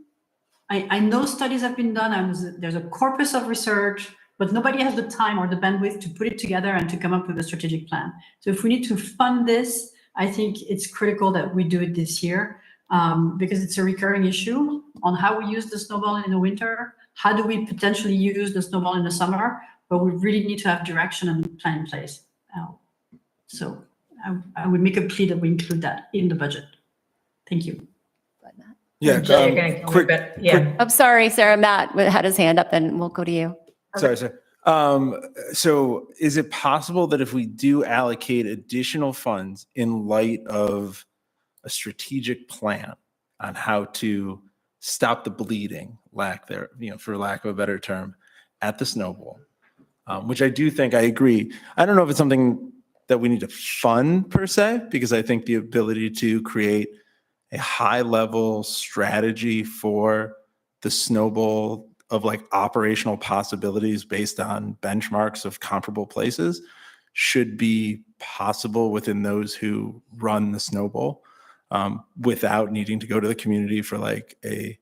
I know studies have been done and there's a corpus of research, but nobody has the time or the bandwidth to put it together and to come up with a strategic plan. So if we need to fund this, I think it's critical that we do it this year because it's a recurring issue on how we use the snowball in the winter. How do we potentially use the snowball in the summer? But we really need to have direction and plan in place. So I would make a plea that we include that in the budget. Thank you. Yeah. Jill, you're gonna kill me, Quick, but yeah. I'm sorry, Sarah. Matt had his hand up, and we'll go to you. sorry, sir. So is it possible that if we do allocate additional funds in light of a strategic plan on how to stop the bleeding, for lack of a better term, at the Snow Bowl, which I do think I agree. I don't know if it's something that we need to fund per se, because I think the ability to create a high level strategy for the Snow Bowl of like operational possibilities based on benchmarks of comparable places should be possible within those who run the Snow Bowl, without needing to go to the community for like a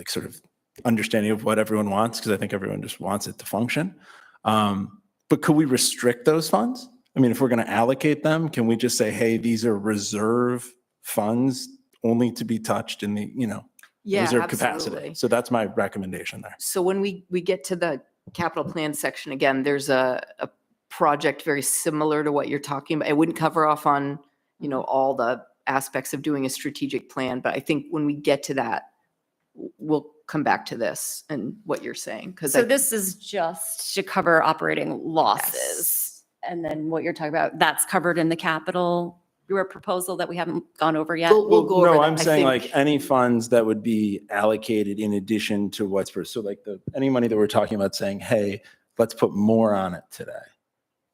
sort of understanding of what everyone wants, because I think everyone just wants it to function. But could we restrict those funds? I mean, if we're going to allocate them, can we just say, hey, these are reserve funds only to be touched in the, reserve capacity? Absolutely. So that's my recommendation there. So when we get to the capital plan section again, there's a project very similar to what you're talking about. It wouldn't cover off on, all the aspects of doing a strategic plan, but I think when we get to that, we'll come back to this and what you're saying. So this is just to cover operating losses. And then what you're talking about, that's covered in the capital, your proposal that we haven't gone over yet? We'll go over No, that, I'm I saying think. like any funds that would be allocated in addition to what's for, so like any money that we're talking about saying, hey, let's put more on it today,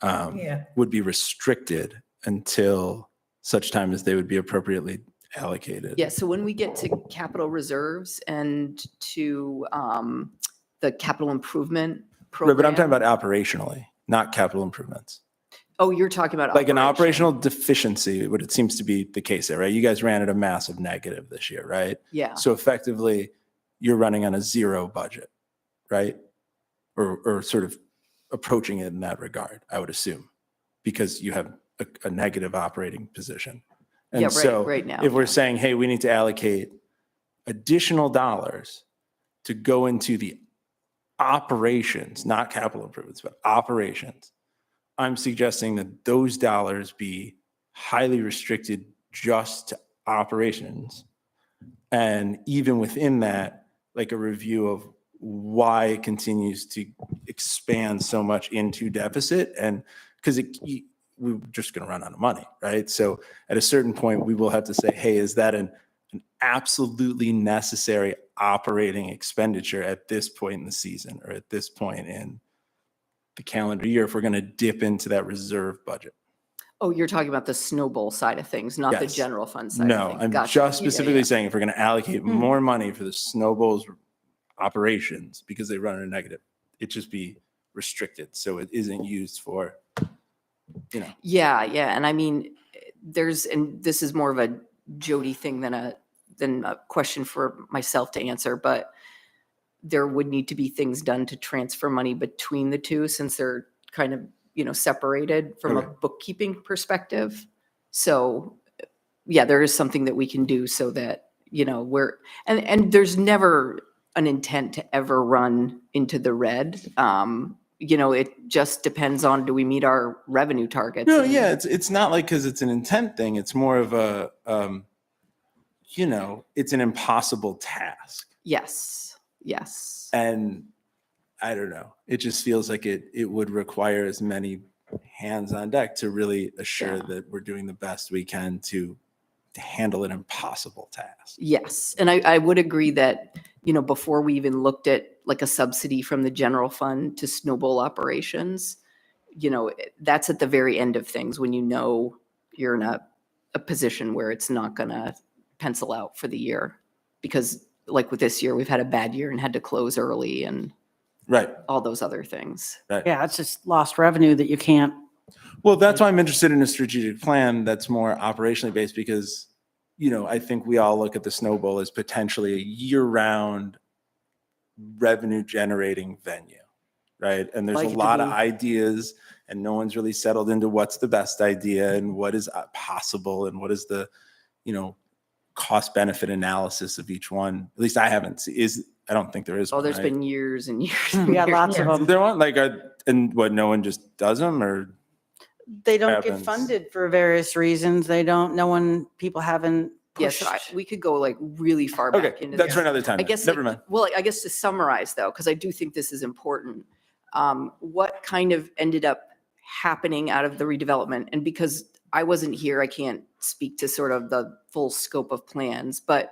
Yeah. would be restricted until such time as they would be appropriately allocated. Yeah, so when we get to capital reserves and to the capital improvement Right, program. but I'm talking about operationally, not capital improvements. Oh, you're talking about. Like an operational. operational deficiency, what it seems to be the case there, right? You guys ran at a massive negative this year, right? Yeah. So effectively, you're running on a zero budget, right? Or sort of approaching it in that regard, I would assume, because you have a negative operating position. And Yeah, so right now, if we're yeah. saying, hey, we need to allocate additional dollars to go into the operations, not capital improvements, but operations, I'm suggesting that those dollars be highly restricted just to operations. And even within that, like a review of why it continues to expand so much into deficit. And because we're just going to run out of money, right? So at a certain point, we will have to say, hey, is that an absolutely necessary operating expenditure at this point in the season or at this point in the calendar year if we're going to dip into that reserve budget? Oh, you're talking about the snowball side of things, not the Yes. general fund side of No, things. I'm Gotcha. just Yeah, specifically yeah. saying if we're going to allocate more money for the snowballs operations because they run a negative, it just be restricted. So it isn't used for, Yeah, yeah, and I mean, and this is more of a Jody thing than a question for myself to answer, but there would need to be things done to transfer money between the two since they're kind of, separated from a Okay. bookkeeping perspective. So, yeah, there is something that we can do so that, and there's never an intent to ever run into the red. It just depends on, do we meet our revenue targets? no, And- yeah, it's not like because it's an intent thing. It's more of a, it's an impossible task. Yes, yes. And I don't know, it just feels like it would require as many hands on deck to really assure Yeah. that we're doing the best we can to handle an impossible task. Yes, and I would agree that, before we even looked at like a subsidy from the general fund to snowball operations, that's at the very end of things when you're in a position where it's not gonna pencil out for the year. Because like with this year, we've had a bad year and had to close early and Right. all those other things. Yeah, it's just lost revenue that you can't. Well, that's why I'm interested in a strategic plan that's more operationally based because, I think we all look at the snowball as potentially a year-round revenue generating venue, right? And there's Like a it to lot of be. ideas and no one's really settled into what's the best idea and what is possible and what is the, cost benefit analysis of each one. At least I haven't seen, I don't think there is. Oh, one, there's right? been years and years. We and got years. lots of Is them. there one like, and what, no one just does them or? They don't get happens? funded for various reasons. People haven't Yes, pushed. we could go like really far back Okay, into that's this. for another time. I then. guess, Never mind. I guess to summarize though, because I do think this is important, what kind of ended up happening out of the redevelopment? And because I wasn't here, I can't speak to sort of the full scope of plans, but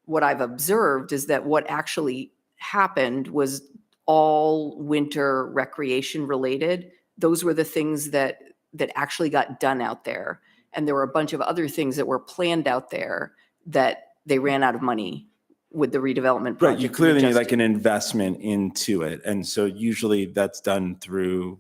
what I've observed is that what actually happened was all winter recreation related. Those were the things that actually got done out there. And there were a bunch of other things that were planned out there that they ran out of money with the redevelopment project. Right, you and clearly need adjusted. like an investment into it. And so usually that's done through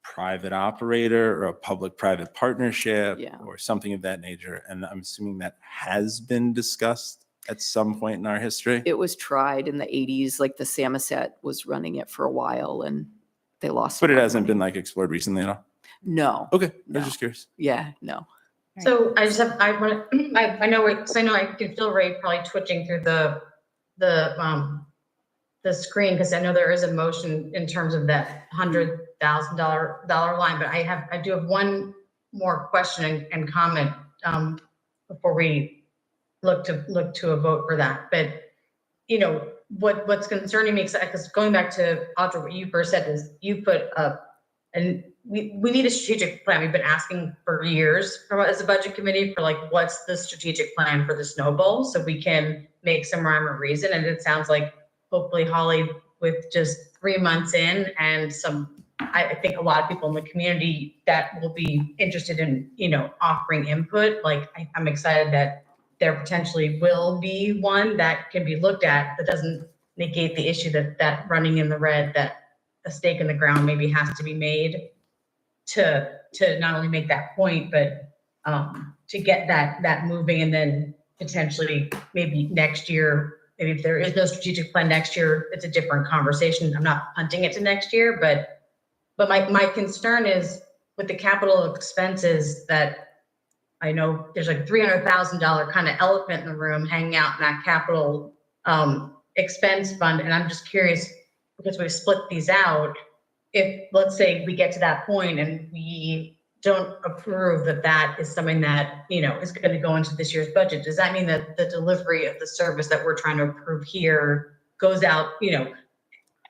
private operator or a public-private partnership Yeah. or something of that nature. And I'm assuming that has been discussed at some point in our history. It was tried in the 80s, like the Samoset was running it for a while and they lost. But a it lot of hasn't money. been like explored recently at all. No, Okay, I No. was just curious. yeah, no. So I just have, I want to, I know, because I know I can feel Ray probably twitching through the screen, because I know there is a motion in terms of that $100,000 line, but I do have one more question and comment before we look to a vote for that. But what's concerning me, because going back to Audra, what you first said is you put a we need a strategic plan. We've been asking for years as a budget committee for like, what's the strategic plan for the Snow Bowl? So we can make some rhyme or reason. And it sounds like hopefully Holly, with just 3 months in and I think a lot of people in the community that will be interested in, offering input. Like I'm excited that there potentially will be one that can be looked at that doesn't negate the issue that running in the red, that a stake in the ground maybe has to be made to not only make that point, but to get that moving, and then potentially maybe next year, maybe if there is no strategic plan next year, it's a different conversation. I'm not punting it to next year, but my concern is with the capital expenses that I know there's like $300,000 kind of elephant in the room hanging out in that capital expense fund. And I'm just curious, because we've split these out, if let's say we get to that point and we don't approve that is something that, is going to go into this year's budget, does that mean that the delivery of the service that we're trying to approve here goes out,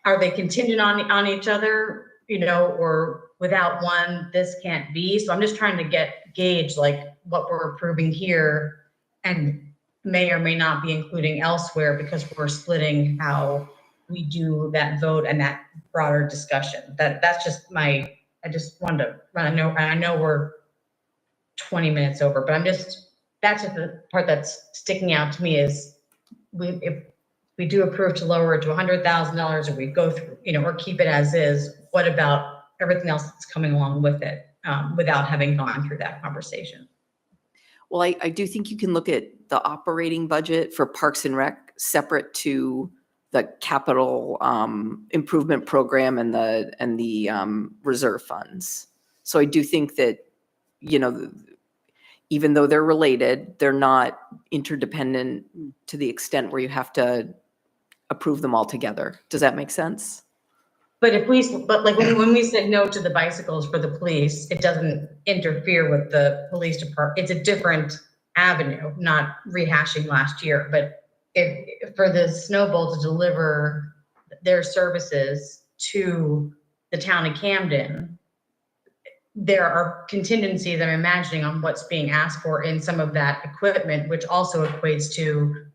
are they contingent on each other, or without one, this can't be? So I'm just trying to gauge like what we're approving here and may or may not be including elsewhere, because we're splitting how we do that vote and that broader discussion. That's just I just wanted to, I know we're 20 minutes over, but that's just the part that's sticking out to me is if we do approve to lower it to $100,000, or we go through, or keep it as is, what about everything else that's coming along with it without having gone through that conversation? Well, I do think you can look at the operating budget for Parks and Rec separate to the capital improvement program and the reserve funds. So I do think that, even though they're related, they're not interdependent to the extent where you have to approve them all together. Does that make sense? But when we said no to the bicycles for the police, it doesn't interfere with the police department. It's a different avenue, not rehashing last year. But if for the Snow Bowl to deliver their services to the town of Camden, there are contingencies I'm imagining on what's being asked for in some of that equipment, which also equates to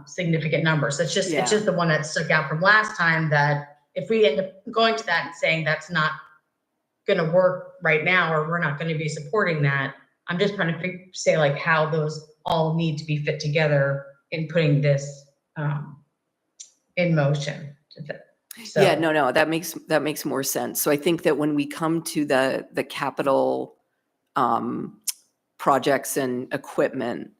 significant numbers. It's just the one that stuck out from last time, that if we end up going to that and saying that's not going to work right now, or we're not going to be supporting that, I'm just trying to say like how those all need to be fit together in putting this in motion. So. Yeah, no, that makes more sense. So I think that when we come to the capital projects and equipment,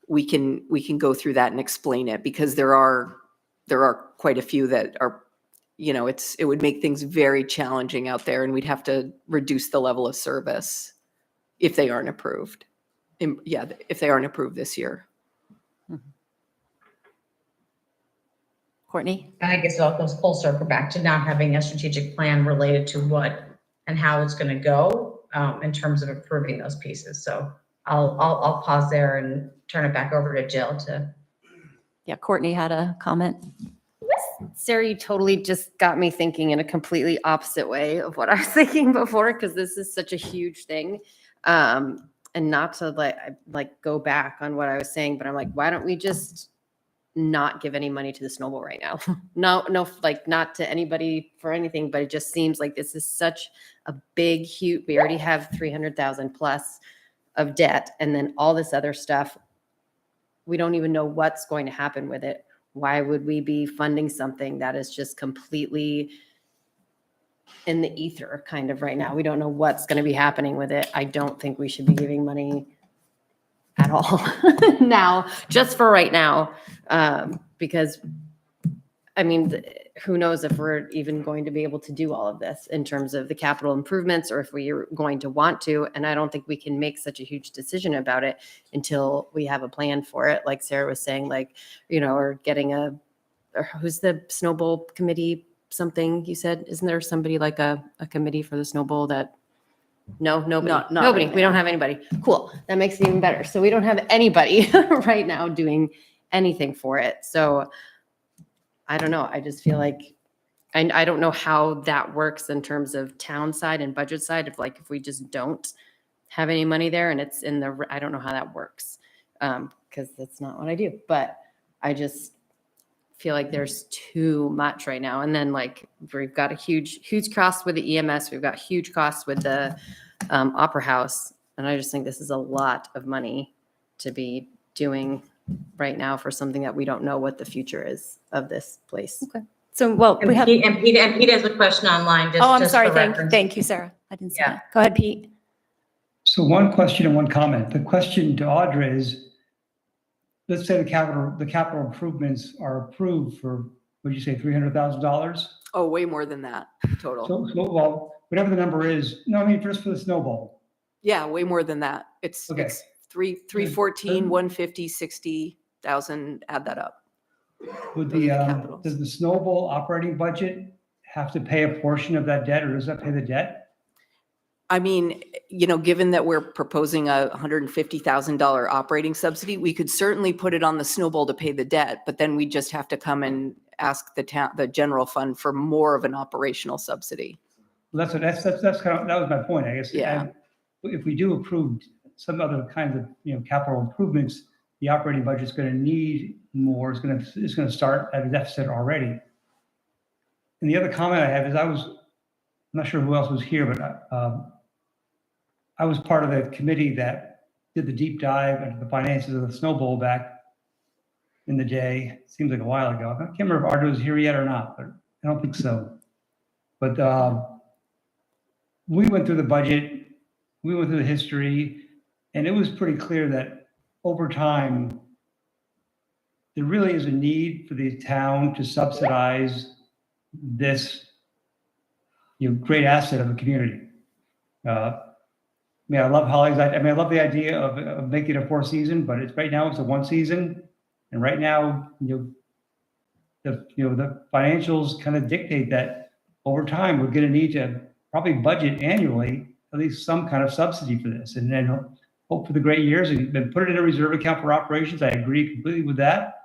we can go through that and explain it, because there are quite a few that are, it would make things very challenging out there, and we'd have to reduce the level of service if they aren't approved. If they aren't approved this year. Courtney? And I guess it all goes full circle back to not having a strategic plan related to what and how it's going to go in terms of approving those pieces. So I'll pause there and turn it back over to Jill to. Yeah, Courtney had a comment. Sarah, you totally just got me thinking in a completely opposite way of what I was thinking before, because this is such a huge thing. And not to like go back on what I was saying, but I'm like, why don't we just not give any money to the Snow Bowl right now? No, like not to anybody for anything, but it just seems like this is such a big, huge, we already have 300,000 plus of debt, and then all this other stuff. We don't even know what's going to happen with it. Why would we be funding something that is just completely in the ether kind of right now? We don't know what's going to be happening with it. I don't think we should be giving money at all now, just for right now. Because who knows if we're even going to be able to do all of this in terms of the capital improvements, or if we're going to want to. And I don't think we can make such a huge decision about it until we have a plan for it. Like Sarah was saying, or getting or who's the Snow Bowl committee, something you said, isn't there somebody like a committee for the Snow Bowl that? No, nobody. Not Nobody. right We don't now. have anybody. Cool. That makes it even better. So we don't have anybody right now doing anything for it. So I don't know. I just feel like And I don't know how that works in terms of town side and budget side, if we just don't have any money there and it's in the, I don't know how that works. Because that's not what I do, but I just feel like there's too much right now. And then like, we've got a huge cost with the EMS, we've got huge costs with the Opera House. And I just think this is a lot of money to be doing right now for something that we don't know what the future is of this place. Okay. So, well, And we have, Pete has a question online. Just, oh, I'm just sorry. for Thank reference. you, Sarah. I didn't see Yeah. that. Go ahead, Pete. So one question and one comment. The question to Audra is, let's say the capital improvements are approved for, what'd you say, $300,000? Oh, way more than that total. So, well, whatever the number is, no, I mean, just for the snowball. Yeah, way more than that. It's, Okay. it's 314, 150, 60,000, add that up. Would Those are the, the capitals. does the snowball operating budget have to pay a portion of that debt, or does that pay the debt? I mean, given that we're proposing a $150,000 operating subsidy, we could certainly put it on the snowball to pay the debt, but then we just have to come and ask the general fund for more of an operational subsidy. Well, that's kind of, that was my point, I guess. Yeah. And if we do approve some other kinds of, capital improvements, the operating budget's going to need more. It's going to start at a deficit already. And the other comment I have is I'm not sure who else was here, but I was part of the committee that did the deep dive into the finances of the snowball back in the day. Seems like a while ago. I can't remember if Ardo was here yet or not, but I don't think so. But we went through the budget, we went through the history, and it was pretty clear that over time, there really is a need for the town to subsidize this great asset of the community. I love Holly's. I love the idea of making it a 4 season, but right now it's a 1 season, and right now, the financials kind of dictate that over time we're going to need to probably budget annually at least some kind of subsidy for this, and then hope for the great years and then put it in a reserve account for operations. I agree completely with that.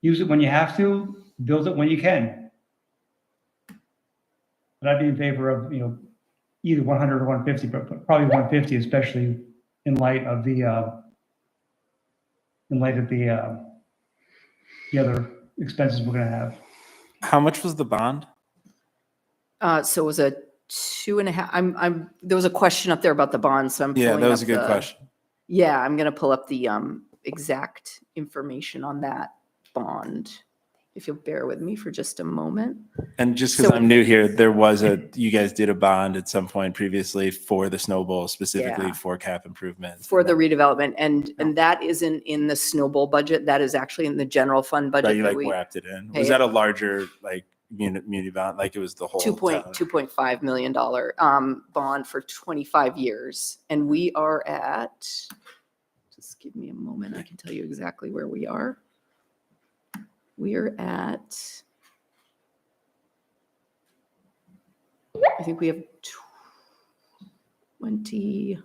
Use it when you have to, build it when you can. But I'd be in favor of, either 100 or 150, but probably 150, especially in light of the other expenses we're going to have. How much was the bond? So it was a 2.5, there was a question up there about the bonds, so I'm Yeah, pulling that was up a good the- question. Yeah, I'm going to pull up the exact information on that bond, if you'll bear with me for just a moment. And just because So- I'm new here, you guys did a bond at some point previously for the snowball, specifically Yeah. for cap improvements. For the redevelopment, and that isn't in the snowball budget, that is actually in the general fund Right, budget. you that like we wrapped it in. pay Was it. that a larger muni bond? Like it was the whole town? $2.5 million bond for 25 years. And we are at, just give me a moment, I can tell you exactly where we are. We are at, I think we have 20,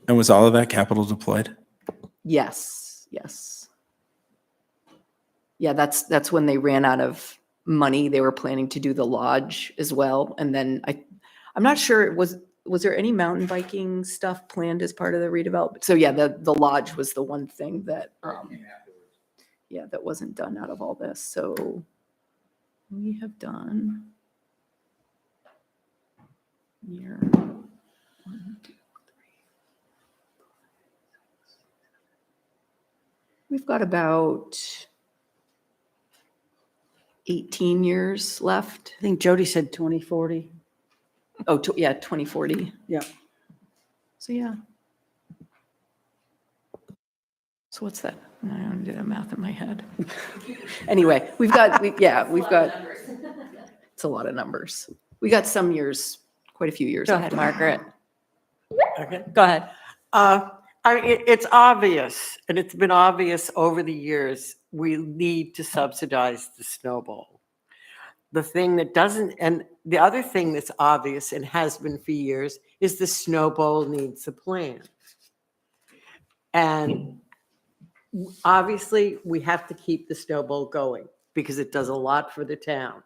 And was all of that capital deployed? yes. Yeah, that's when they ran out of money. They were planning to do the lodge as well. And then I'm not sure, was there any mountain biking stuff planned as part of the redevelopment? So yeah, the lodge was the one thing that, that wasn't done out of all this. So we have done year 1, 2, 3. We've got about 18 years left. I think Jody said 2040. Oh, 2040. Yeah. So yeah. So what's that? I don't do that math in my head. Anyway, we've got, it's a lot of numbers. We got some years, quite a few years. Go left. ahead, Margaret. Okay. Go ahead. It's obvious, and it's been obvious over the years, we need to subsidize the snowball. The thing that doesn't, and the other thing that's obvious and has been for years, is the snowball needs a plan. And Obviously, we have to keep the snowball going because it does a lot for the town.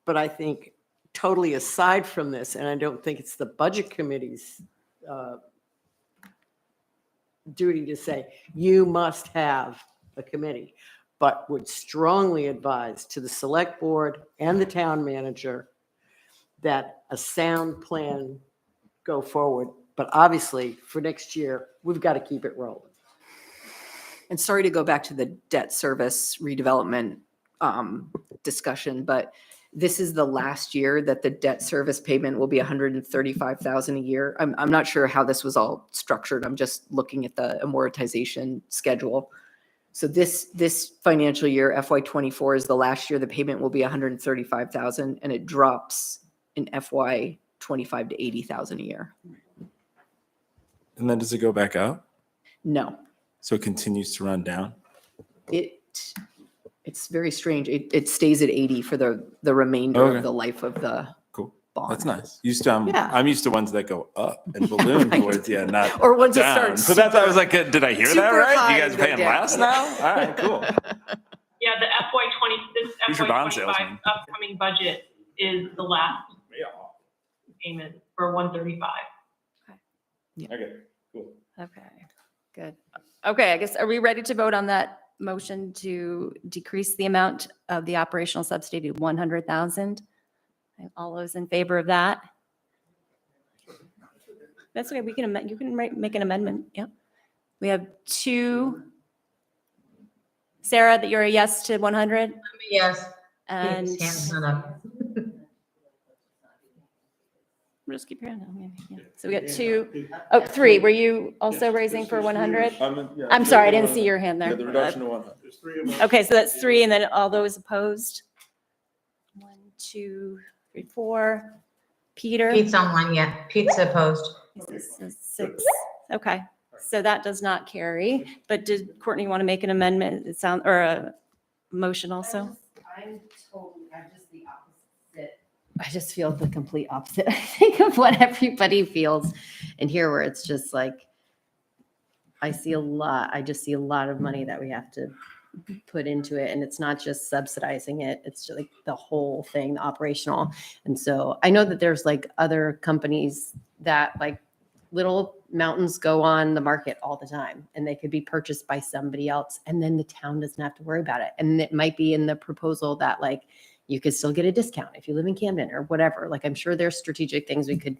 But I think totally aside from this, and I don't think it's the budget committee's duty to say, you must have a committee, but would strongly advise to the select board and the town manager that a sound plan go forward. But obviously, for next year, we've got to keep it rolling. And sorry to go back to the debt service redevelopment discussion, but this is the last year that the debt service payment will be $135,000 a year. I'm not sure how this was all structured. I'm just looking at the amortization schedule. So this financial year, FY24, is the last year the payment will be $135,000, and it drops in FY25 to $80,000 a year. And then does it go back up? No, So it continues to run down? it's very strange. It stays at 80 for the remainder Okay. of the life of the Cool. bond. That's nice. Yeah. I'm used to ones that go up and balloon Right. towards the end, not Or ones that down. start So that's why I was like, did I hear that super right? high You guys and go paying down. less now? All right, cool. Yeah, the this Who's your bond FY25 salesman? upcoming budget is the last payment for 135. Okay, cool. Okay, good. Okay, I guess, are we ready to vote on that motion to decrease the amount of the operational subsidy to 100,000? All those in favor of that? That's okay, we can amend, you can make an amendment, yep. We have two. Sarah, that you're a yes to 100? Yes. And His hand's not up. just keep your hand down, maybe, yeah. So we got two, oh, three. Were you also raising for 100? I'm sorry, I didn't see your hand there. Yeah, the reduction to 100. Okay, so that's three, and then all those opposed? 1, 2, 3, 4. Peter? Pete's online yet. Pete's opposed. This is 6. Okay, so that does not carry, but did Courtney want to make an amendment? It sound, or a motion also? I'm just the opposite. I just feel the complete opposite, I think, of what everybody feels in here, where it's just like, I just see a lot of money that we have to put into it. And it's not just subsidizing it. It's just like the whole thing, the operational. And so I know that there's like other companies that like little mountains go on the market all the time, and they could be purchased by somebody else. And then the town doesn't have to worry about it. And it might be in the proposal that like, you could still get a discount if you live in Camden or whatever. Like, I'm sure there's strategic things we could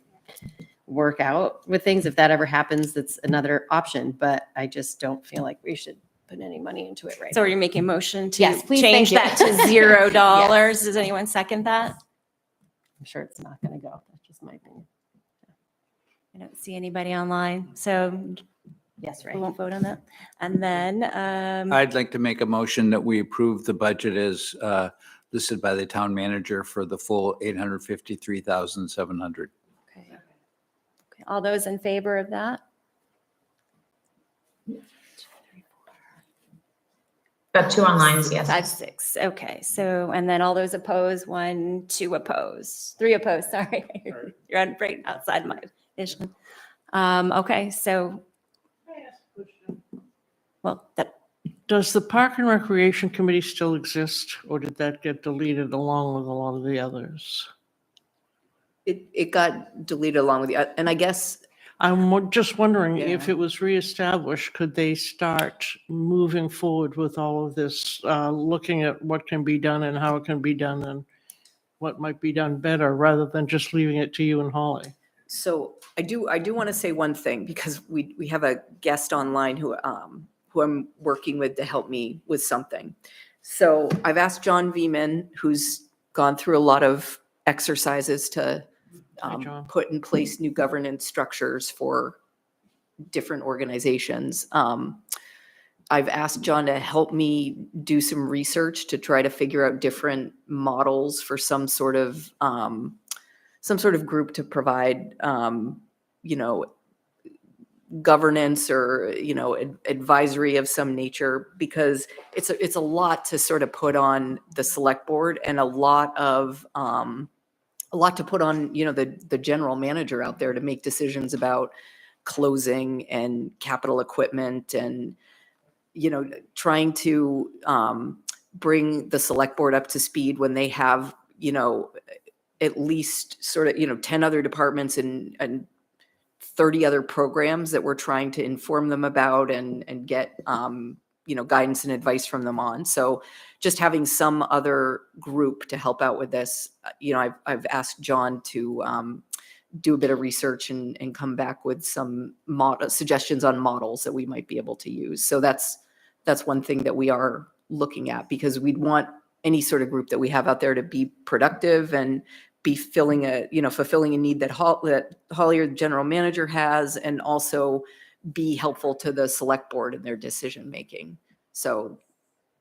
work out with things. If that ever happens, that's another option, but I just don't feel like we should put any money into it right So now. are you making a motion to Yes, please, change thank that you. to $0? Does anyone second that? I'm sure it's not going to go. That's just my opinion. I don't see anybody online, so Yes, we right. won't vote on that. And then, I'd like to make a motion that we approve the budget as listed by the town manager for the full $853,700. okay. All those in favor of that? Got two online, yes. 5, 6, okay, so, and then all those opposed, 1, 2 opposed, 3 opposed, sorry. You're on right outside my vision. Okay, so, well, that, Does the Park and Recreation Committee still exist, or did that get deleted along with a lot of the others? It got deleted along with the, and I guess I'm just wondering if Yeah. it was reestablished, could they start moving forward with all of this, looking at what can be done and how it can be done and what might be done better, rather than just leaving it to you and Holly? So I do want to say one thing, because we have a guest online who I'm working with to help me with something. So I've asked John Veman, who's gone through a lot of exercises to John. put in place new governance structures for different organizations. I've asked John to help me do some research to try to figure out different models for some sort of group to provide, governance or, advisory of some nature, because it's a lot to sort of put on the select board, and a lot to put on, the general manager out there to make decisions about closing and capital equipment and trying to bring the select board up to speed when they have, at least sort of, 10 other departments and 30 other programs that we're trying to inform them about and get, guidance and advice from them on. So just having some other group to help out with this, I've asked John to do a bit of research and come back with some suggestions on models that we might be able to use. So that's one thing that we are looking at, because we'd want any sort of group that we have out there to be productive and be fulfilling a need that Holly, or the general manager, has, and also be helpful to the select board in their decision making. So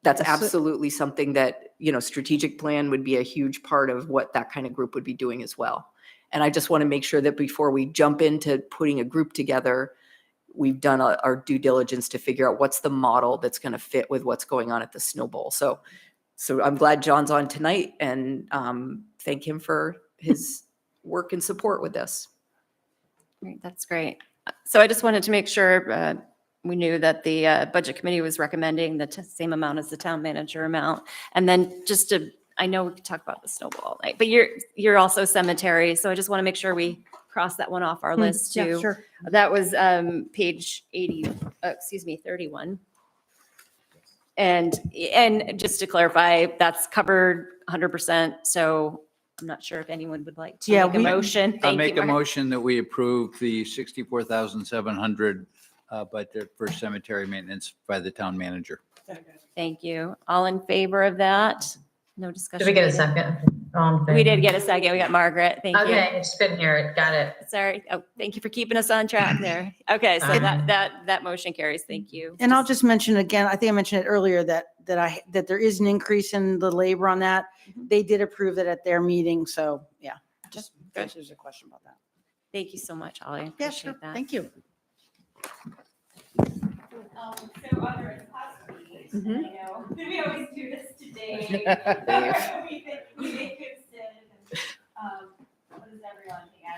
that's absolutely something that, strategic plan would be a huge part of what that kind of group would be doing as well. And I just want to make sure that before we jump into putting a group together, we've done our due diligence to figure out what's the model that's going to fit with what's going on at the Snow Bowl. So I'm glad John's on tonight, and thank him for his work and support with this. Great, that's great. So I just wanted to make sure we knew that the budget committee was recommending the same amount as the town manager amount. And then I know we could talk about the Snow Bowl all night, but you're also cemetery. So I just want to make sure we cross that one off our list too. Yeah, sure. That was page 31. And just to clarify, that's covered 100%. So I'm not sure if anyone would like to make a motion. I'll Thank make you, a Mark. motion that we approve the 64,700 budget for cemetery maintenance by the town manager. Thank you. All in favor of that? No discussion. Did we get a needed. second? We did get a second. We got Margaret. Thank you. Okay, it's been here. Got it. Sorry. Oh, thank you for keeping us on track there. Okay, so that motion carries. Thank you. And I'll just mention again, I think I mentioned it earlier, that there is an increase in the labor on that. They did approve it at their meeting, so yeah, just there's a question about that. Thank you so much, Holly. I Yeah, appreciate sure. that. Thank you. So other I know we always do this today. We make good decisions. What does everyone think? I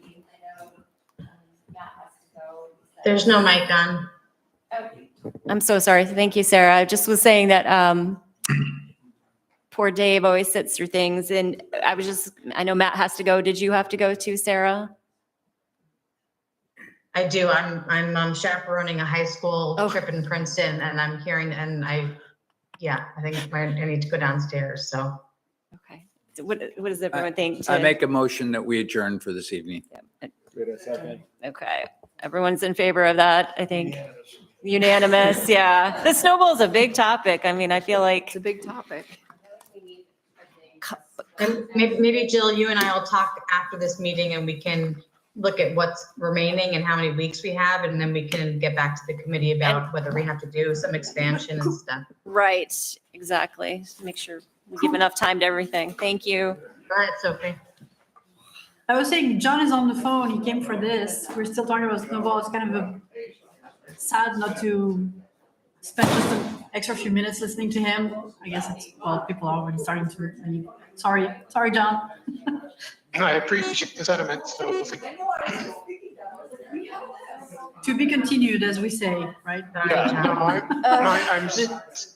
mean, I know Matt has to go. There's no mic on. I'm so sorry. Thank you, Sarah. I just was saying that poor Dave always sits through things, and I know Matt has to go. Did you have to go too, Sarah? I do. I'm chaperoning a high school trip in Princeton, and I'm hearing, and I think I need to go downstairs. So. Okay. So what does everyone think? I make a motion that we adjourn for this evening. Okay. Everyone's in favor of that, I think. Unanimous, yeah. The Snow Bowl is a big topic. I mean, I feel like. It's a big topic. And maybe Jill, you and I will talk after this meeting, and we can look at what's remaining and how many weeks we have, and then we can get back to the committee about whether we have to do some expansion and stuff. Right, exactly. Just make sure we give enough time to everything. Thank you. Go ahead, Sophie. I was saying, John is on the phone. He came for this. We're still talking about Snow Bowl. It's kind of sad not to spend just an extra few minutes listening to him. I guess people are already starting to leave. Sorry, John. I appreciate the sentiment. So To be continued, as we say, right? yeah, no, I'm